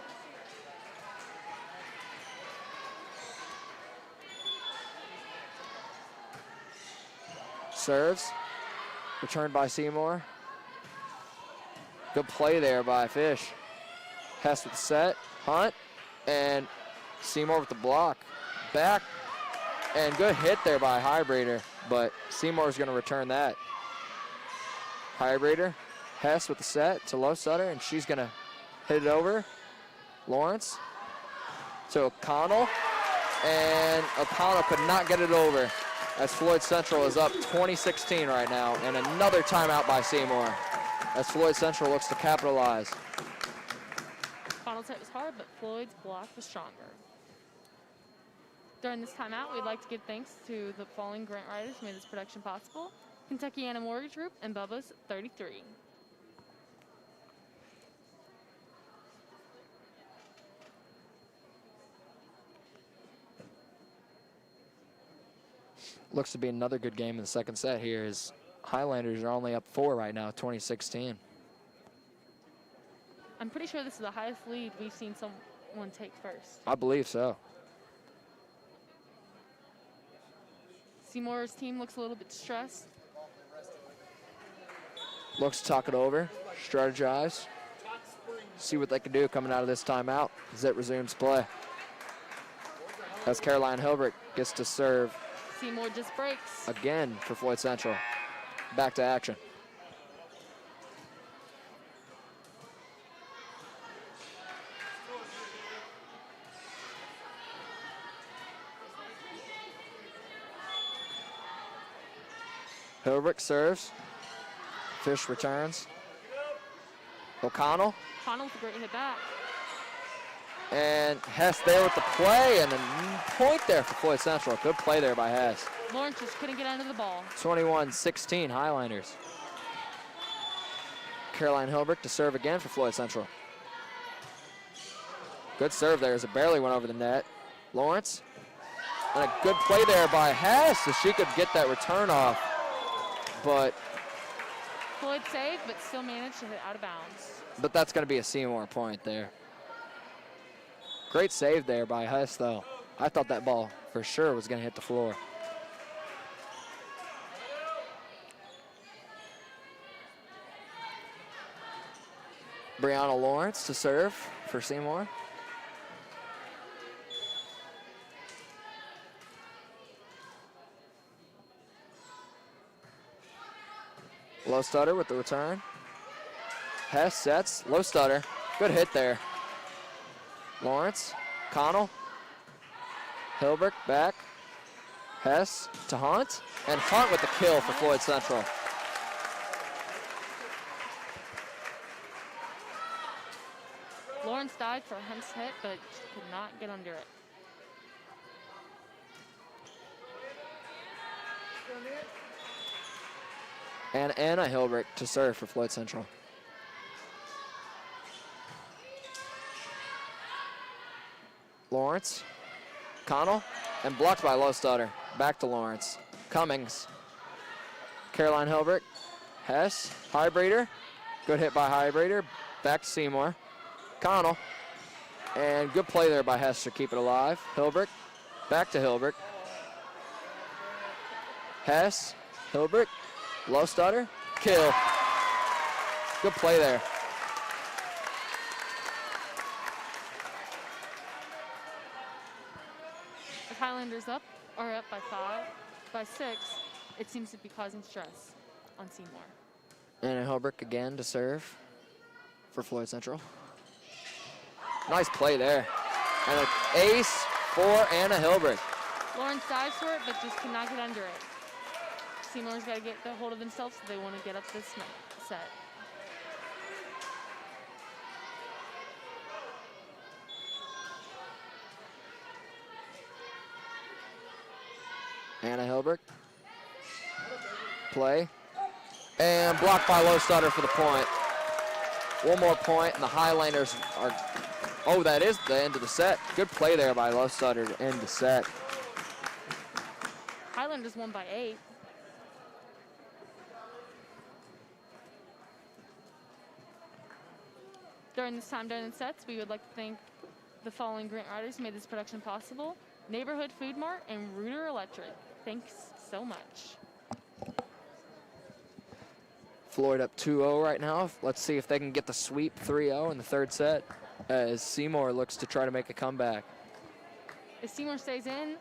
Serves. Returned by Seymour. Good play there by Fish. Hess with the set. Hunt. And Seymour with the block. Back. And good hit there by Highbreeder. But Seymour's going to return that. Highbreeder. Hess with the set to Lowstutter, and she's going to hit it over. Lawrence to O'Connell, and O'Connell could not get it over as Floyd Central is up 20-16 right now, and another timeout by Seymour as Floyd Central looks to capitalize. O'Connell's hit was hard, but Floyd's block was stronger. During this timeout, we'd like to give thanks to the following grant writers who made this production possible: Kentuckiana Mortgage Group and Bubba's 33. Looks to be another good game in the second set here as Highlanders are only up 4 right now, 20-16. I'm pretty sure this is the highest lead we've seen someone take first. I believe so. Seymour's team looks a little bit stressed. Looks to talk it over, strategize, see what they can do coming out of this timeout as it resumes play. As Caroline Hilbrick gets to serve Seymour just breaks. again for Floyd Central. Back to action. Hilbrick serves. Fish returns. O'Connell. O'Connell with a great hit back. And Hess there with the play, and a point there for Floyd Central. Good play there by Hess. Lawrence just couldn't get under the ball. 21-16 Highlanders. Caroline Hilbrick to serve again for Floyd Central. Good serve there as it barely went over the net. Lawrence. And a good play there by Hess so she could get that return off. But Floyd saved, but still managed to hit out of bounds. that's going to be a Seymour point there. Great save there by Hess, though. I thought that ball for sure was going to hit the floor. Brianna Lawrence to serve for Seymour. Lowstutter with the return. Hess sets, low stutter. Good hit there. Lawrence, Connell, Hilbert back. Hess to Hunt, and Hunt with the kill for Floyd Central. Lawrence died for Hunt's hit, but could not get under it. And Anna Hilbert to serve for Floyd Central. Lawrence, Connell, and blocked by low stutter. Back to Lawrence. Cummings. Caroline Hilbert. Hess. Highbreeder. Good hit by Highbreeder. Back to Seymour. Connell. And good play there by Hess to keep it alive. Hilbert. Back to Hilbert. Hess. Hilbert. Low stutter. Kill. Good play there. The Highlanders are up by 6. It seems to be causing stress on Seymour. Anna Hilbert again to serve for Floyd Central. Nice play there. And an ace for Anna Hilbert. Lawrence dives for it, but just cannot get under it. Seymour's got to get the hold of themselves if they want to get up this set. Anna Hilbert. Play. And blocked by low stutter for the point. One more point, and the Highlanders are... Oh, that is the end of the set. Good play there by low stutter to end the set. Highlanders won by 8. During this time during the sets, we would like to thank the following grant writers who made this production possible: Neighborhood Food Mart and Rooter Electric. Thanks so much. Floyd up 2-0 right now. Let's see if they can get the sweep 3-0 in the third set as Seymour looks to try to make a comeback. If Seymour stays in,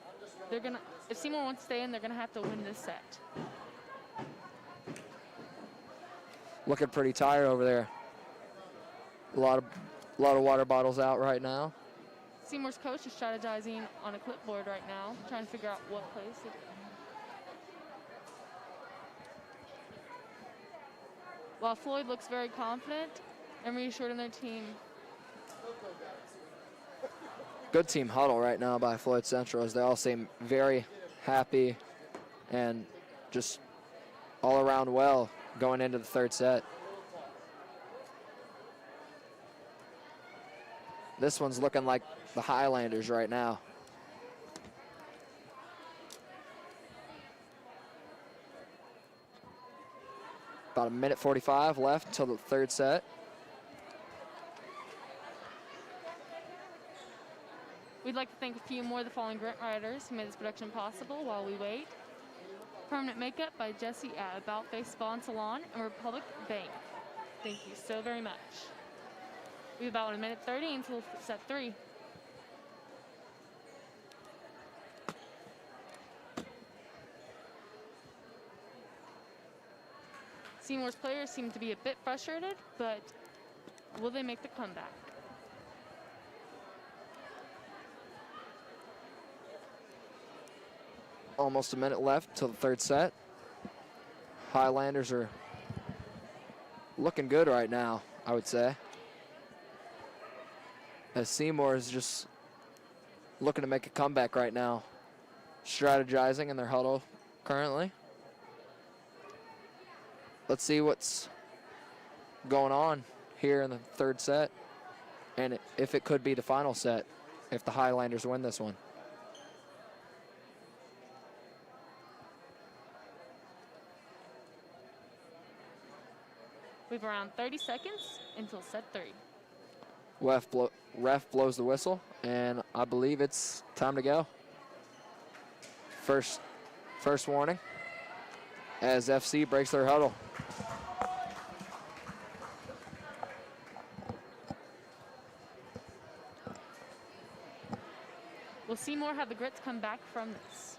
if Seymour wants to stay in, they're gonna have to win this set. Looking pretty tired over there. A lot of water bottles out right now. Seymour's coach is strategizing on a clipboard right now, trying to figure out what place to do. While Floyd looks very confident and reassured in their team. Good team huddle right now by Floyd Central as they all seem very happy and just all around well going into the third set. This one's looking like the Highlanders right now. About a minute 45 left until the third set. We'd like to thank a few more of the following grant writers who made this production possible while we wait. Permanent Makeup by Jesse at About Face Spa and Salon and Republic Bank. Thank you so very much. We have about a minute 30 until set 3. Seymour's players seem to be a bit frustrated, but will they make the comeback? Almost a minute left till the third set. Highlanders are looking good right now, I would say. As Seymour is just looking to make a comeback right now. Strategizing in their huddle currently. Let's see what's going on here in the third set and if it could be the final set if the Highlanders win this one. We have around 30 seconds until set 3. Ref blows the whistle, and I believe it's time to go. First warning as FC breaks their huddle. Will Seymour have the grit to come back from this?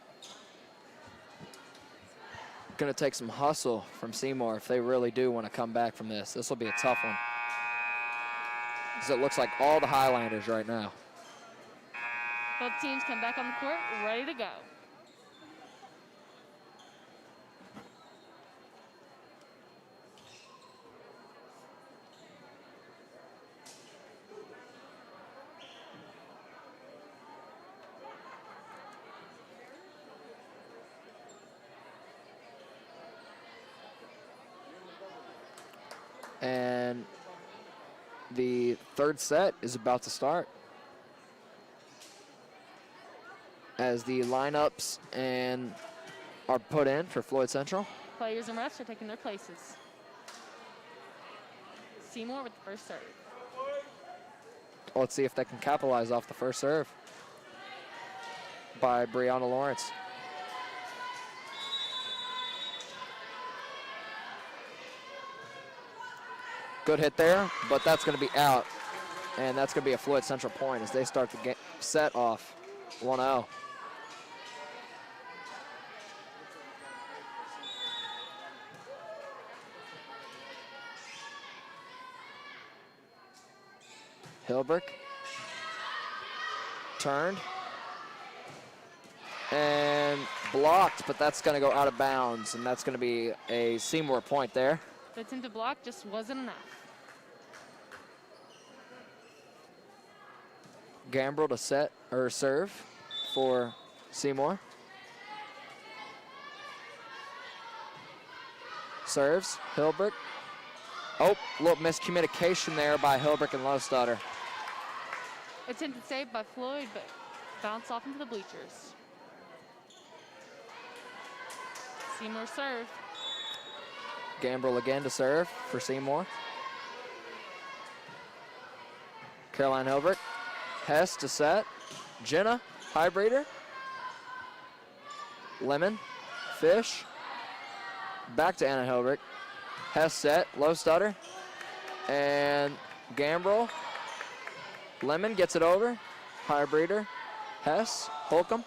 Going to take some hustle from Seymour if they really do want to come back from this. This will be a tough one. as it looks like all the Highlanders right now. Both teams come back on the court, ready to go. And the third set is about to start. As the lineups are put in for Floyd Central. Players and refs are taking their places. Seymour with the first serve. Let's see if they can capitalize off the first serve by Brianna Lawrence. Good hit there, but that's going to be out. And that's going to be a Floyd Central point as they start the set off 1-0. Hilbrick turned and blocked, but that's going to go out of bounds, and that's going to be a Seymour point there. The attempt to block just wasn't enough. Gambrel to set or serve for Seymour. Serves, Hilbrick. Oh, a little miscommunication there by Hilbrick and Lowstutter. Attempted save by Floyd, but bounced off into the bleachers. Seymour serve. Gambrel again to serve for Seymour. Caroline Hilbrick. Hess to set. Jenna, high breeder. Lemon, Fish. Back to Anna Hilbrick. Hess set, Lowstutter. And Gambrel. Lemon gets it over. High breeder. Hess, Holcomb.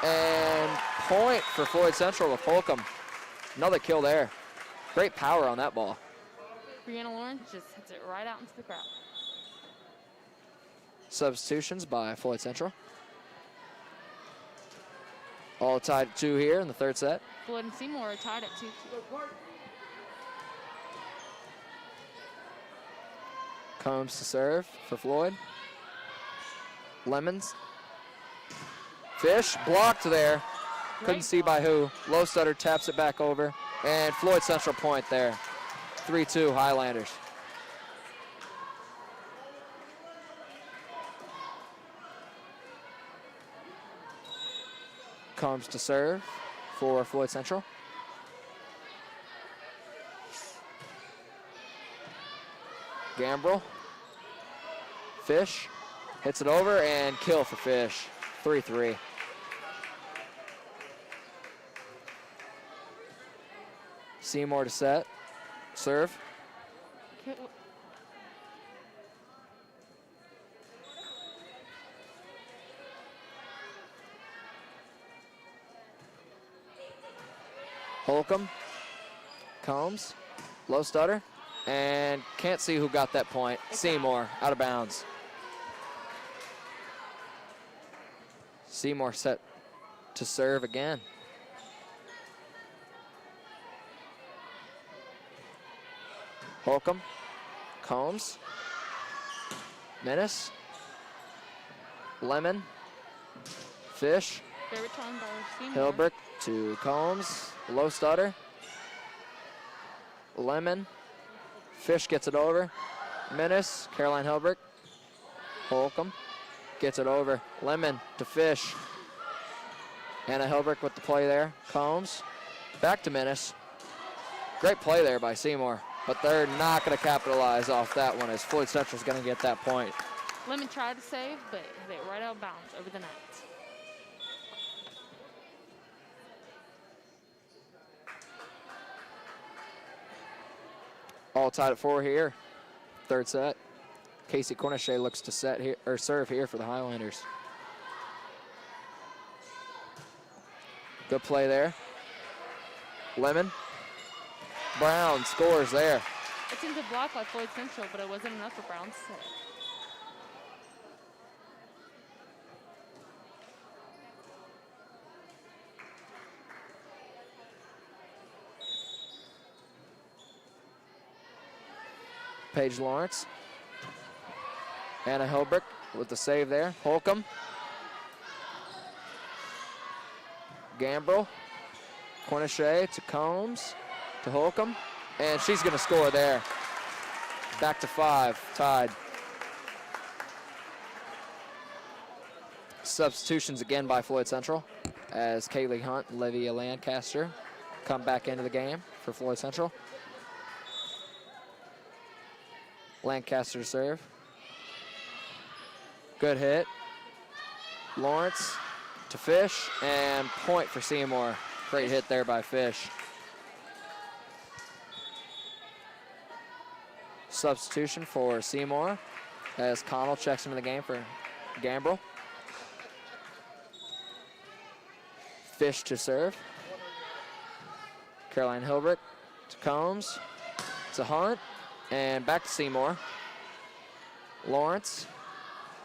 And point for Floyd Central with Holcomb. Another kill there. Great power on that ball. Brianna Lawrence just hits it right out into the crowd. Substitutions by Floyd Central. All tied at 2 here in the third set. Floyd and Seymour are tied at 2-2. Combs to serve for Floyd. Lemons. Fish blocked there. Couldn't see by who. Lowstutter taps it back over. And Floyd Central point there. 3-2 Highlanders. Combs to serve for Floyd Central. Gambrel. Fish hits it over and kill for Fish. 3-3. Seymour to set. Serve. Okay, Holcomb. Combs. Lowstutter. And can't see who got that point. Seymour out of bounds. Seymour set to serve again. Holcomb. Combs. Menace. Lemon. Fish. fair return by Seymour. Hilbrick to Combs. Lowstutter. Lemon. Fish gets it over. Menace. Caroline Hilbrick. Holcomb gets it over. Lemon to Fish. Anna Hilbrick with the play there. Combs. Back to Menace. Great play there by Seymour, but they're not going to capitalize off that one as Floyd Central's going to get that point. Lemon tried to save, but hit it right out of bounds over the net. All tied at 4 here. Third set. Casey Cornichet looks to set here or serve here for the Highlanders. Good play there. Lemon. Brown scores there. Attempted block by Floyd Central, but it wasn't enough for Brown's set. Paige Lawrence. Anna Hilbrick with the save there. Holcomb. Gambrel. Cornichet to Combs. To Holcomb. And she's going to score there. Back to 5, tied. Substitutions again by Floyd Central as Kaylee Hunt and Livia Lancaster come back into the game for Floyd Central. Lancaster to serve. Good hit. Lawrence to Fish, and point for Seymour. Great hit there by Fish. Substitution for Seymour as Connell checks into the game for Gambrel. Fish to serve. Caroline Hilbrick to Combs, to Hunt, and back to Seymour. Lawrence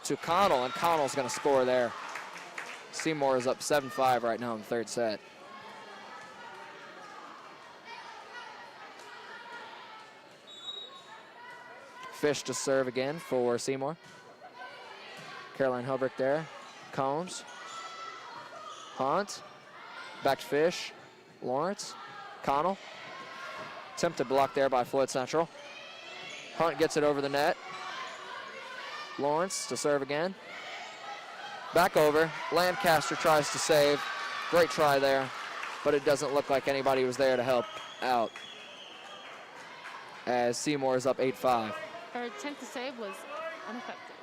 to Connell, and Connell's going to score there. Seymour is up 7-5 right now in the third set. Fish to serve again for Seymour. Caroline Hilbrick there. Combs. Hunt. Back to Fish. Lawrence. Connell. Attempted block there by Floyd Central. Hunt gets it over the net. Lawrence to serve again. Back over. Lancaster tries to save. Great try there, but it doesn't look like anybody was there to help out as Seymour is up 8-5. Her attempt to save was ineffective.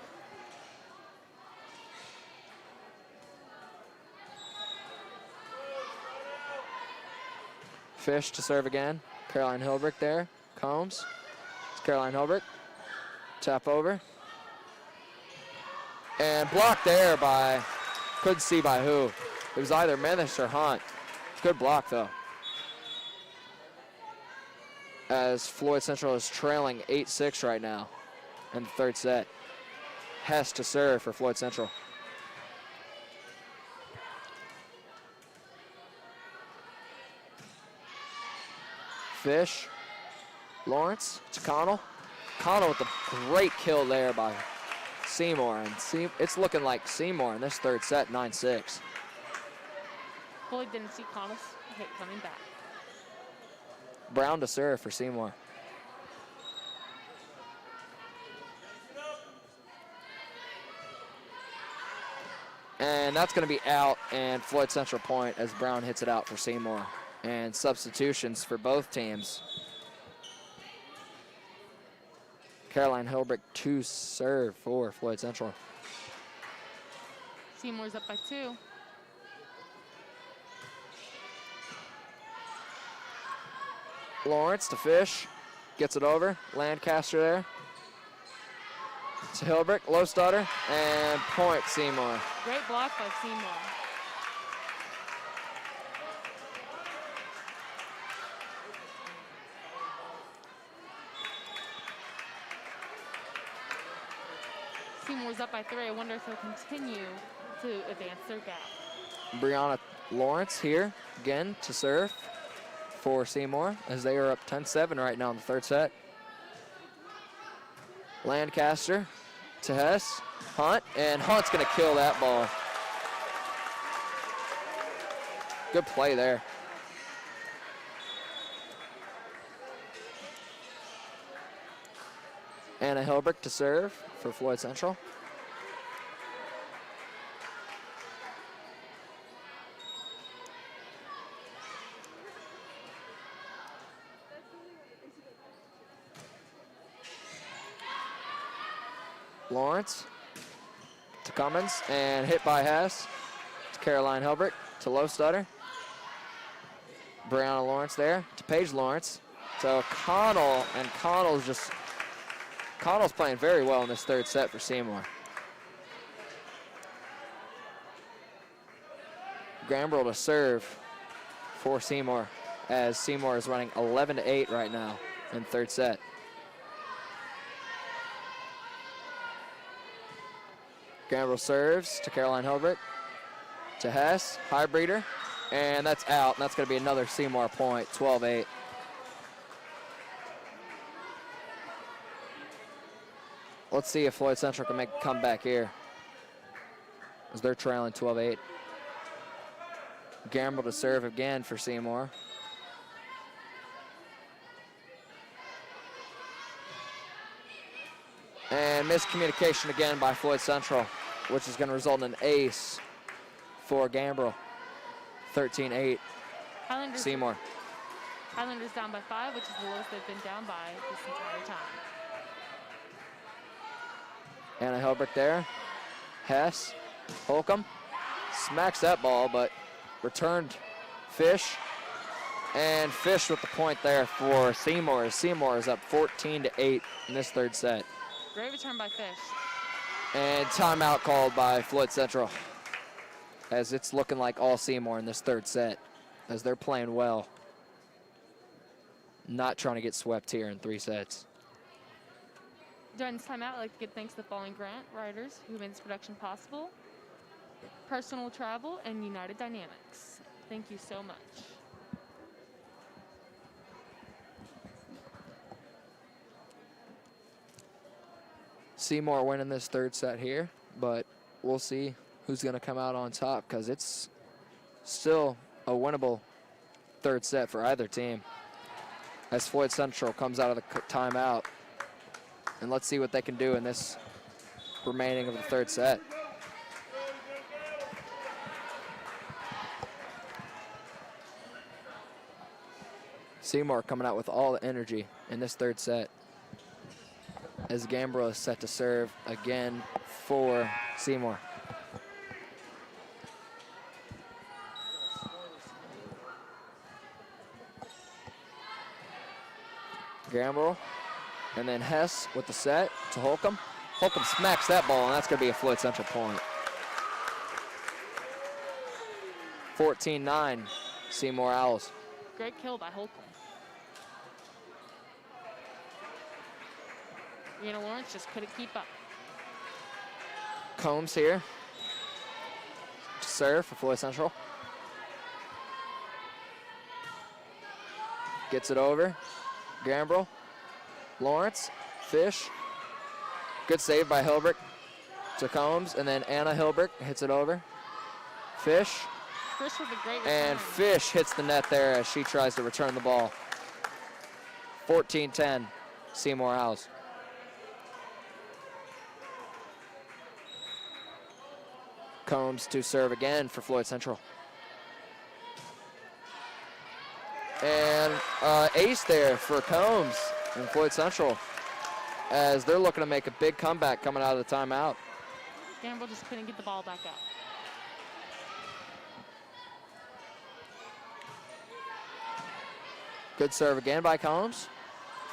Fish to serve again. Caroline Hilbrick there. Combs. It's Caroline Hilbrick. Tap over. And blocked there by, couldn't see by who. It was either Menace or Hunt. Good block though. As Floyd Central is trailing 8-6 right now in the third set. Hess to serve for Floyd Central. Fish. Lawrence to Connell. Connell with a great kill there by Seymour. And it's looking like Seymour in this third set, 9-6. Floyd didn't see Connell's hit coming back. Brown to serve for Seymour. And that's going to be out, and Floyd Central point as Brown hits it out for Seymour. And substitutions for both teams. Caroline Hilbrick to serve for Floyd Central. Seymour's up by 2. Lawrence to Fish, gets it over. Lancaster there. To Hilbrick, low stutter, and point Seymour. Great block by Seymour. Seymour's up by 3. I wonder if he'll continue to advance their gap. Brianna Lawrence here, again to serve for Seymour as they are up 10-7 right now in the third set. Lancaster to Hess, Hunt, and Hunt's gonna kill that ball. Good play there. Anna Hilbrick to serve for Floyd Central. Lawrence to Cummins, and hit by Hess. To Caroline Hilbrick, to low stutter. Brianna Lawrence there, to Paige Lawrence. So Connell, and Connell's playing very well in this third set for Seymour. Gambrel to serve for Seymour as Seymour is running 11-8 right now in third set. Gambrel serves to Caroline Hilbert. To Hess, high breeder, and that's out. And that's going to be another Seymour point, 12-8. Let's see if Floyd Central can make a comeback here, as they're trailing 12-8. Gambrel to serve again for Seymour. And miscommunication again by Floyd Central, which is going to result in an ace for Gambrel. 13-8, Seymour. Highlanders down by 5, which is the lowest they've been down by this entire time. Anna Hilbert there. Hess, Holcomb, smacks that ball, but returned Fish. And Fish with the point there for Seymour. Seymour is up 14-8 in this third set. Great return by Fish. And timeout called by Floyd Central, as it's looking like all Seymour in this third set, as they're playing well. Not trying to get swept here in 3 sets. During this timeout, I'd like to give thanks to the following grant writers who made this production possible: Personal Travel and United Dynamics. Thank you so much. Seymour winning this third set here, but we'll see who's going to come out on top, because it's still a winnable third set for either team, as Floyd Central comes out of the timeout. And let's see what they can do in this remaining of the third set. Seymour coming out with all the energy in this third set, as Gambrel is set to serve again for Seymour. Gambrel, and then Hess with the set to Holcomb. Holcomb smacks that ball, and that's going to be a Floyd Central point. 14-9, Seymour Owls. Great kill by Holcomb. Rihanna Lawrence just couldn't keep up. Combs here to serve for Floyd Central. Gets it over. Gambrel, Lawrence, Fish. Good save by Hilbert to Combs, and then Anna Hilbert hits it over. Fish. Fish with a great return. And Fish hits the net there as she tries to return the ball. 14-10, Seymour Owls. Combs to serve again for Floyd Central. And ace there for Combs and Floyd Central, as they're looking to make a big comeback coming out of the timeout. Gambrel just couldn't get the ball back up. Good serve again by Combs.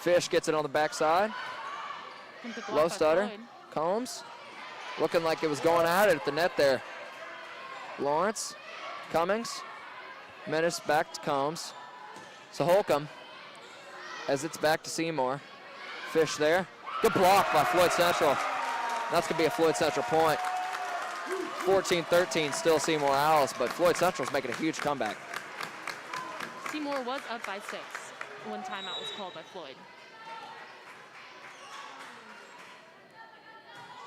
Fish gets it on the backside. Low stutter. Combs looking like it was going at it at the net there. Lawrence, Cummings, Menace back to Combs. So Holcomb, as it's back to Seymour. Fish there. Good block by Floyd Central. That's going to be a Floyd Central point. 14-13, still Seymour Owls, but Floyd Central's making a huge comeback. Seymour was up by 6 when timeout was called by Floyd.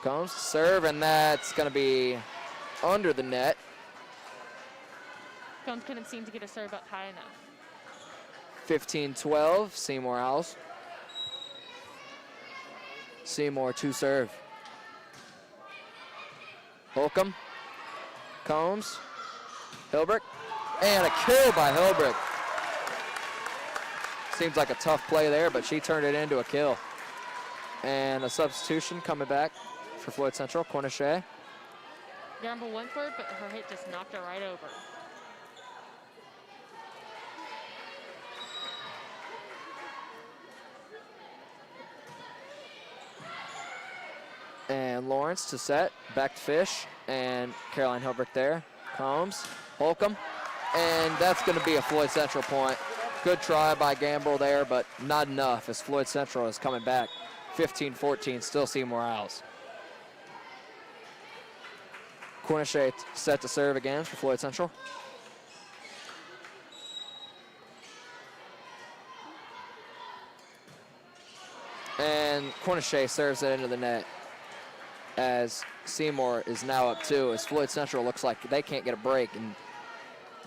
Combs to serve, and that's going to be under the net. Combs couldn't seem to get a serve up high enough. 15-12, Seymour Owls. Seymour to serve. Holcomb, Combs, Hilbert, and a kill by Hilbert. Seems like a tough play there, but she turned it into a kill. And a substitution coming back for Floyd Central, Cornichet. Gambrel went for it, but her hit just knocked her right over. And Lawrence to set, back to Fish, and Caroline Hilbert there. Combs, Holcomb, and that's going to be a Floyd Central point. Good try by Gambrel there, but not enough as Floyd Central is coming back. 15-14, still Seymour Owls. Corniche set to serve again for Floyd Central. And Corniche serves it into the net as Seymour is now up 2, as Floyd Central looks like they can't get a break and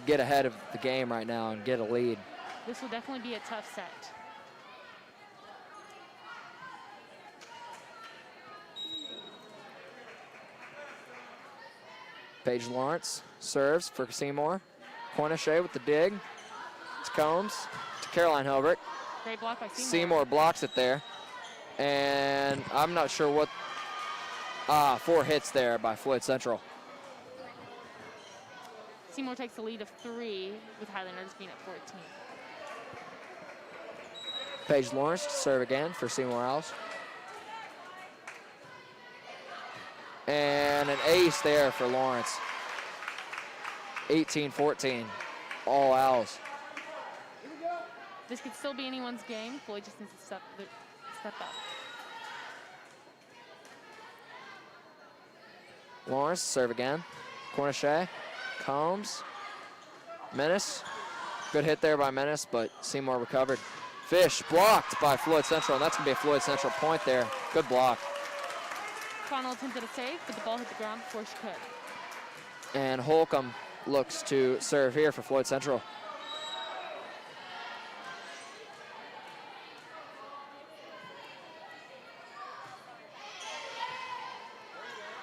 get ahead of the game right now and get a lead. This will definitely be a tough set. Paige Lawrence serves for Seymour. Corniche with the dig. It's Combs to Caroline Hilbert. Great block by Seymour. Seymour blocks it there. And I'm not sure what... 4 hits there by Floyd Central. Seymour takes the lead of 3, with Highlanders being at 14. Paige Lawrence to serve again for Seymour Owls. And an ace there for Lawrence. 18-14, all Owls. This could still be anyone's game. Floyd just needs to step up. Lawrence serve again. Corniche, Combs, Menace. Good hit there by Menace, but Seymour recovered. Fish blocked by Floyd Central, and that's going to be a Floyd Central point there. Good block. Connell attempted a save, but the ball hit the ground before she could. And Holcomb looks to serve here for Floyd Central.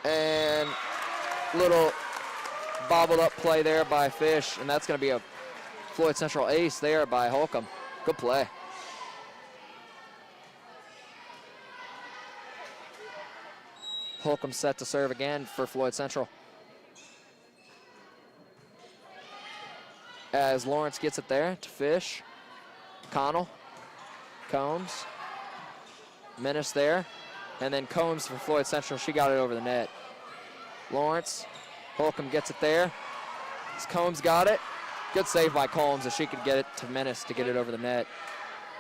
And little bobbled up play there by Fish, and that's going to be a Floyd Central ace there by Holcomb. Good play. Holcomb set to serve again for Floyd Central. As Lawrence gets it there to Fish. Connell, Combs, Menace there, and then Combs for Floyd Central. She got it over the net. Lawrence, Holcomb gets it there. Combs got it. Good save by Combs as she could get it to Menace to get it over the net.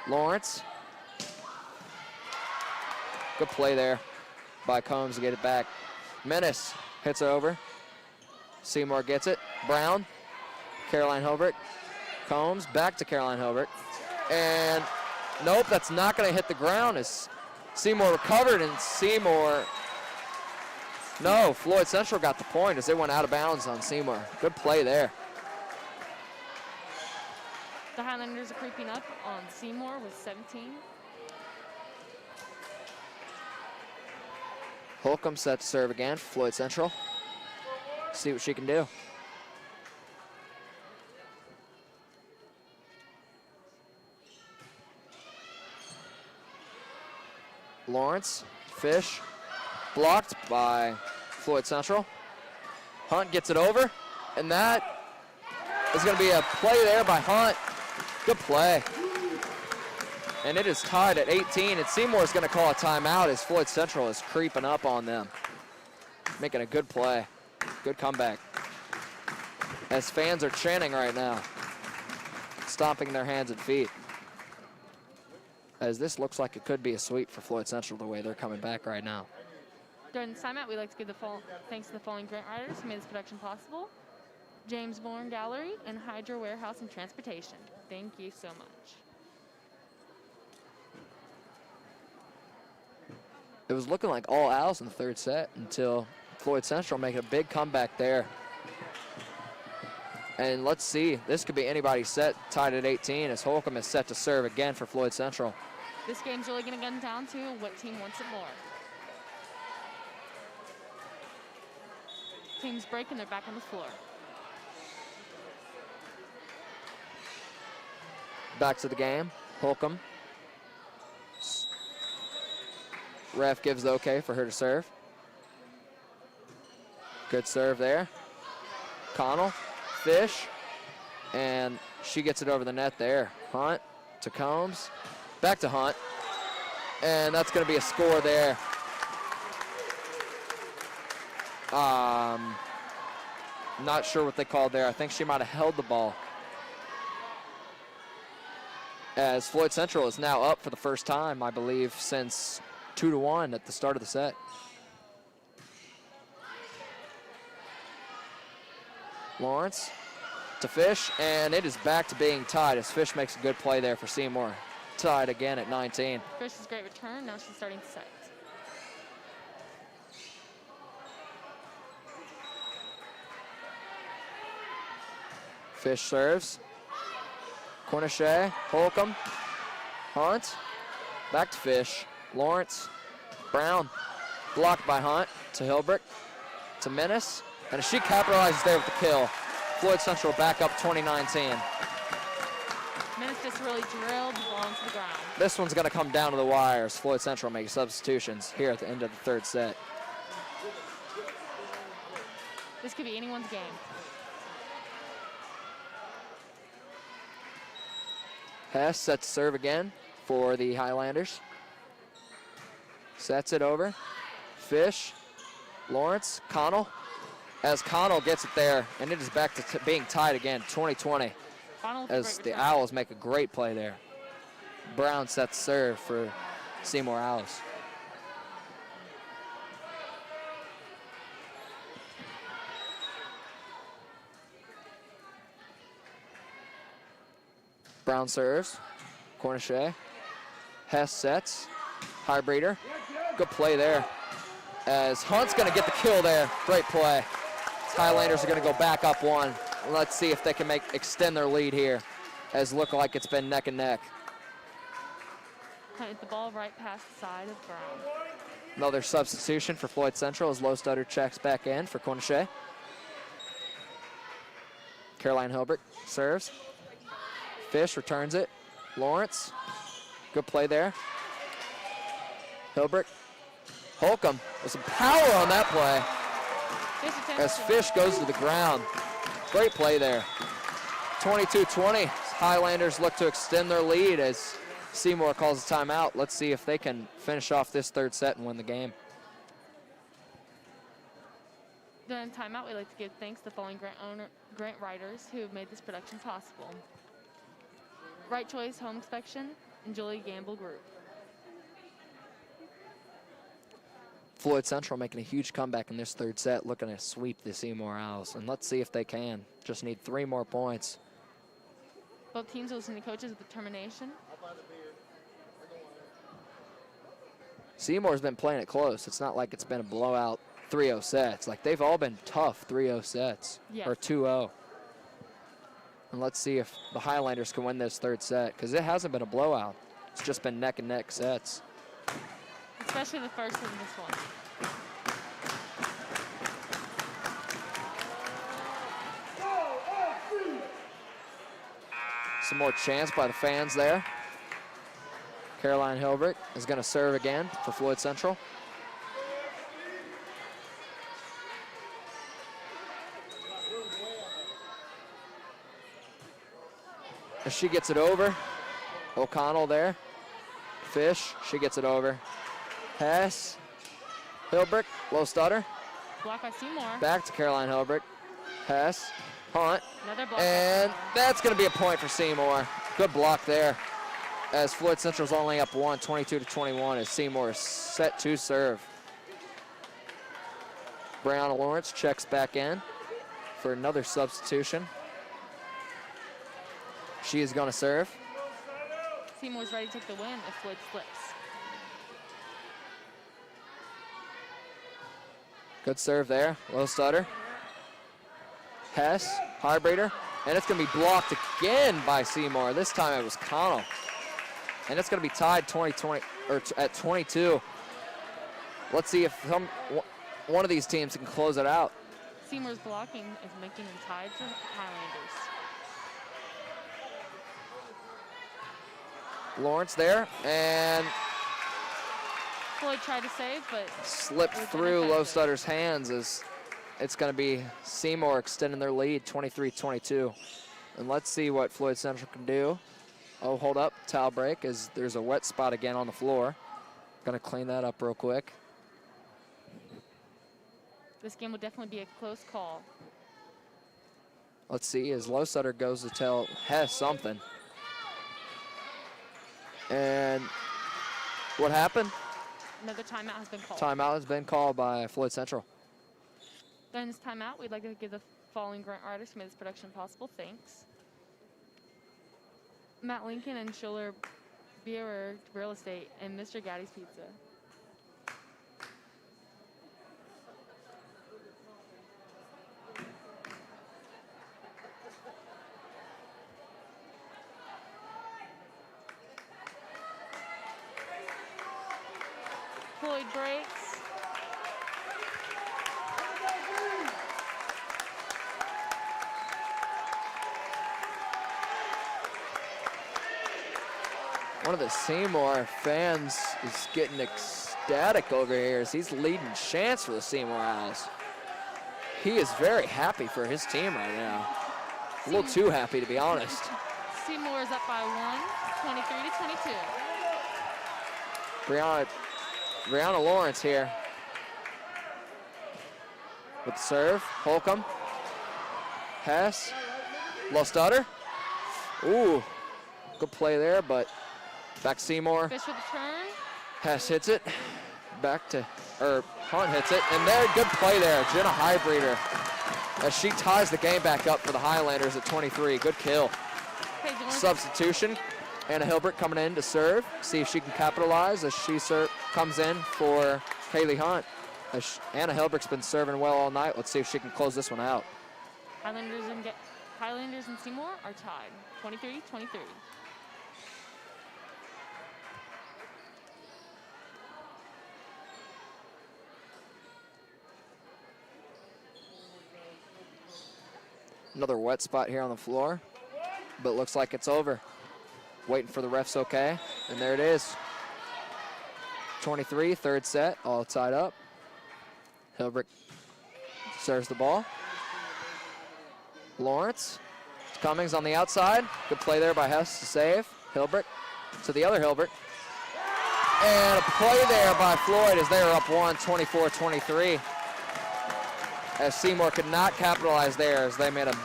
Lawrence. Good play there by Combs to get it back. Menace hits it over. Seymour gets it. Brown, Caroline Hilbert. Combs back to Caroline Hilbert. And nope, that's not going to hit the ground as Seymour recovered, and Seymour, no, Floyd Central got the point as they went out of bounds on Seymour. Good play there. The Highlanders are creeping up on Seymour with 17. Holcomb set to serve again for Floyd Central. See what she can do. Lawrence, Fish, blocked by Floyd Central. Hunt gets it over, and that is going to be a play there by Hunt. Good play. And it is tied at 18, and Seymour is going to call a timeout as Floyd Central is creeping up on them. Making a good play. Good comeback. As fans are chanting right now, stomping their hands and feet. As this looks like it could be a sweep for Floyd Central the way they're coming back right now. During this timeout, we'd like to give thanks to the following grant writers who made this production possible: James Bourne Gallery and Hydro Warehouse and Transportation. Thank you so much. It was looking like all Owls in the third set until Floyd Central making a big comeback there. And let's see, this could be anybody's set, tied at 18 as Holcomb is set to serve again for Floyd Central. This game's really going to come down to what team wants it more. Teams break and they're back on the floor. Back to the game, Holcomb. Ref gives the okay for her to serve. Good serve there. Connell, Fish, and she gets it over the net there. Hunt to Combs, back to Hunt, and that's going to be a score there. Not sure what they called there. I think she might have held the ball. As Floyd Central is now up for the first time, I believe, since 2-1 at the start of the set. Lawrence to Fish, and it is back to being tied as Fish makes a good play there for Seymour. Tied again at 19. Fish's great return. Now she's starting to set. Fish serves. Cornichet, Holcomb, Hunt, back to Fish. Lawrence, Brown, blocked by Hunt to Hilbrick, to Menace, and she capitalizes there with the kill. Floyd Central back up 20-19. Menace just really drilled the ball into the ground. This one's going to come down to the wire as Floyd Central makes substitutions here at the end of the third set. This could be anyone's game. Hess sets serve again for the Highlanders. Sets it over. Fish, Lawrence, Connell. As Connell gets it there, and it is back to being tied again, 20-20. As the Owls make a great play there. Brown sets serve for Seymour Owls. Brown serves. Cornichet. Hess sets. High breeder. Good play there. As Hunt's going to get the kill there. Great play. Highlanders are going to go back up one. Let's see if they can extend their lead here, as look like it's been neck and neck. Hit the ball right past the side of Brown. Another substitution for Floyd Central as Low Stutter checks back in for Cornichet. Caroline Hilbert serves. Fish returns it. Lawrence, good play there. Hilbert. Holcomb with some power on that play as Fish goes to the ground. Great play there. 22-20. Highlanders look to extend their lead as Seymour calls a timeout. Let's see if they can finish off this third set and win the game. During timeout, we'd like to give thanks to the following grant writers who have made this production possible. Right Choice Home Inspection and Julie Gamble Group. Floyd Central making a huge comeback in this third set, looking to sweep the Seymour Owls. And let's see if they can. Just need 3 more points. Both teams will listen to coaches with determination. Seymour's been playing it close. It's not like it's been a blowout 3-0 sets. Like, they've all been tough 3-0 sets, yes. or 2-0. And let's see if the Highlanders can win this third set, because it hasn't been a blowout. It's just been neck and neck sets. Especially the first in this one. Some more chants by the fans there. Caroline Hilbert is going to serve again for Floyd Central. As she gets it over. O'Connell there. Fish, she gets it over. Hess, Hilbert, Low Stutter. Block by Seymour. Back to Caroline Hilbert. Hess, Hunt. Another block. And that's going to be a point for Seymour. Good block there. As Floyd Central's only up 1, 22-21, as Seymour is set to serve. Brown Lawrence checks back in for another substitution. She is going to serve. Seymour's ready to take the win if Floyd slips. Good serve there. Low Stutter. Hess, high breeder, and it's going to be blocked again by Seymour. This time it was Connell. And it's going to be tied 20-20 or at 22. Let's see if one of these teams can close it out. Seymour's blocking is making them tied for Highlanders. Lawrence there, and Floyd tried to save, but slipped through Low Stutter's hands as it's going to be Seymour extending their lead, 23-22. And let's see what Floyd Central can do. Oh, hold up, towel break, as there's a wet spot again on the floor. Going to clean that up real quick. This game will definitely be a close call. Let's see, as Low Stutter goes to tell Hess something. And what happened? Another timeout has been called. Timeout has been called by Floyd Central. During this timeout, we'd like to give the following grant writers who made this production possible thanks. Matt Lincoln and Schuler Beer Real Estate and Mr. Gaddy's Pizza. Floyd breaks. One of the Seymour fans is getting ecstatic over here as he's leading chants for the Seymour Owls. He is very happy for his team right now. A little too happy, to be honest. Seymour is up by 1, 23 to 22. Brianna Lawrence here with the serve. Holcomb. Hess. Little stutter. Ooh, good play there, but back Seymour. Fish with the turn. Hess hits it. Back to, Hunt hits it. And there, good play there. Jenna Highbreeder as she ties the game back up for the Highlanders at 23. Good kill. Okay, Substitution. Anna Hilbert coming in to serve. See if she can capitalize as she comes in for Kaylee Hunt. Anna Hilbert's been serving well all night. Let's see if she can close this one out. Highlanders and Seymour are tied, 23-23. Another wet spot here on the floor, but looks like it's over. Waiting for the refs okay, and there it is. 23, third set, all tied up. Hilbert serves the ball. Lawrence, Cummings on the outside. Good play there by Hess to save. Hilbert to the other Hilbert. And a play there by Floyd as they are up 1, 24-23. As Seymour could not capitalize there as they made a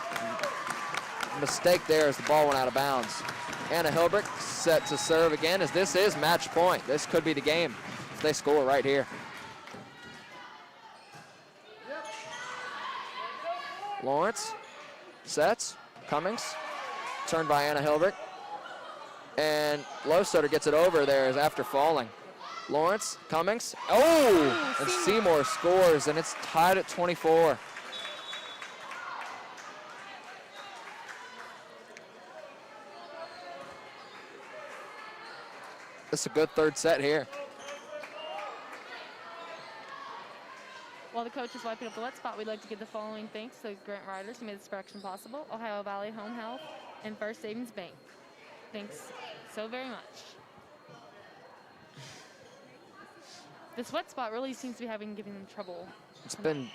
mistake there as the ball went out of bounds. Anna Hilbert set to serve again as this is match point. This could be the game if they score right here. Lawrence sets. Cummings. Turned by Anna Hilbert. And Lowstutter gets it over there as after falling. Lawrence, Cummings. Oh! And Seymour scores, and it's tied at 24. This is a good third set here. While the coach is wiping up the wet spot, we'd like to give the following thanks to the grant writers who made this production possible: Ohio Valley Home Health and First Savings Bank. Thanks so very much. This wet spot really seems to be giving them trouble. It's been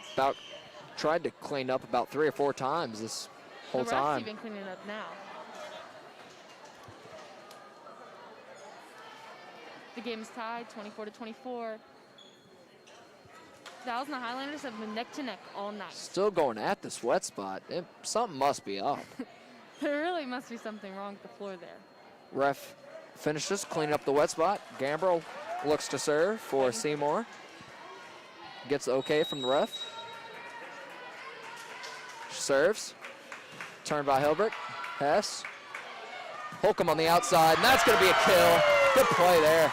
tried to clean up about 3 or 4 times this whole time. The refs even cleaning it up now. The game is tied, 24-24. The Owls and the Highlanders have been neck to neck all night. Still going at this wet spot. Something must be up. There really must be something wrong with the floor there. Ref finishes cleaning up the wet spot. Gambrel looks to serve for Seymour. Gets the okay from the ref. Serves. Turned by Hilbert. Hess. Holcomb on the outside, and that's going to be a kill. Good play there.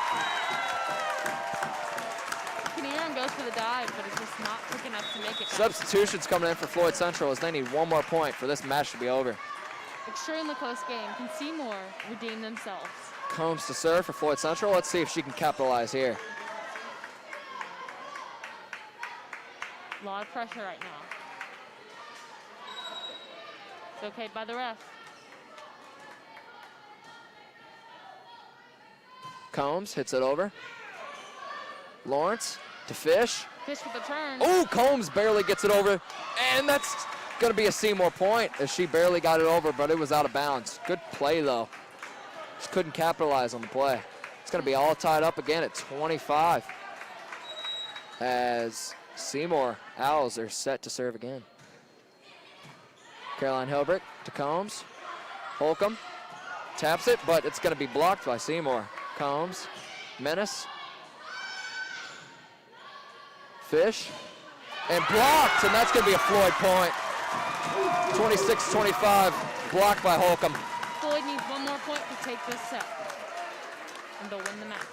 Kinnear goes for the dive, but it's just not quick enough to make it. Substitutions coming in for Floyd Central as they need one more point for this match to be over. Extremely close game. Can Seymour redeem themselves? Combs to serve for Floyd Central. Let's see if she can capitalize here. A lot of pressure right now. It's okay by the ref. Combs hits it over. Lawrence to Fish. Fish with the turn. Oh, Combs barely gets it over. And that's going to be a Seymour point as she barely got it over, but it was out of bounds. Good play, though. Just couldn't capitalize on the play. It's going to be all tied up again at 25 as Seymour Owls are set to serve again. Caroline Hilbert to Combs. Holcomb taps it, but it's going to be blocked by Seymour. Combs, Menace, Fish, and blocked, and that's going to be a Floyd point. 26-25, blocked by Holcomb. Floyd needs one more point to take this set, and they'll win the match.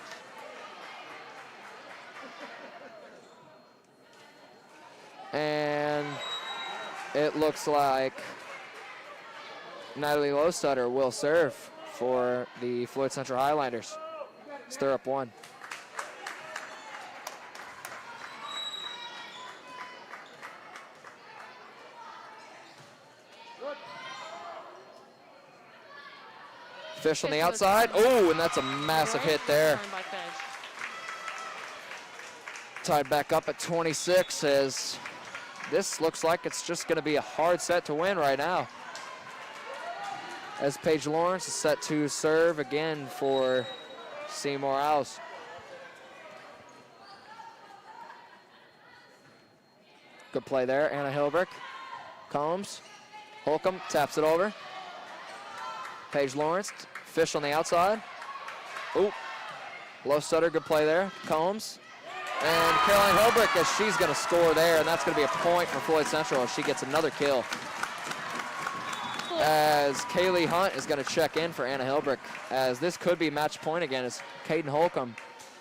And it looks like Natalie Lowstutter will serve for the Floyd Central Highlanders. Stir up one. Fish on the outside. Oh, and that's a massive hit there. Tied back up at 26 as this looks like it's just going to be a hard set to win right now. As Paige Lawrence is set to serve again for Seymour House. Good play there, Anna Hilbrick. Combs, Holcomb taps it over. Paige Lawrence, Fish on the outside. Oop, Lowstutter, good play there. Combs, and Caroline Hilbrick as she's gonna score there, and that's gonna be a point for Floyd Central as she gets another kill. As Kaylee Hunt is gonna check in for Anna Hilbrick, as this could be match point again as Caden Holcomb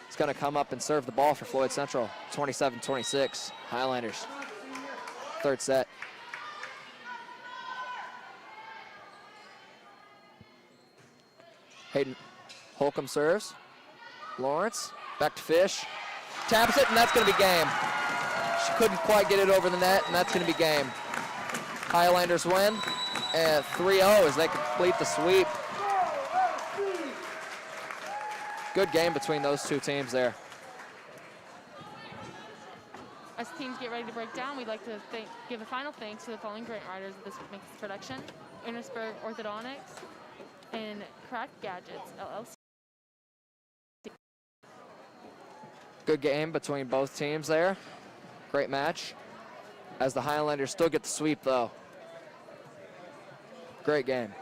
is gonna come up and serve the ball for Floyd Central. 27-26, Highlanders. Third set. Hayden Holcomb serves. Lawrence, back to Fish. Taps it, and that's going to be game. She couldn't quite get it over the net, and that's going to be game. Highlanders win at 3-0 as they complete the sweep. Good game between those two teams there. As teams get ready to break down, we'd like to give a final thanks to the following grant writers of this mix production: Innisburg Orthodontics and Crack Gadgets, LLC. Good game between both teams there. Great match. As the Highlanders still get the sweep, though. Great game.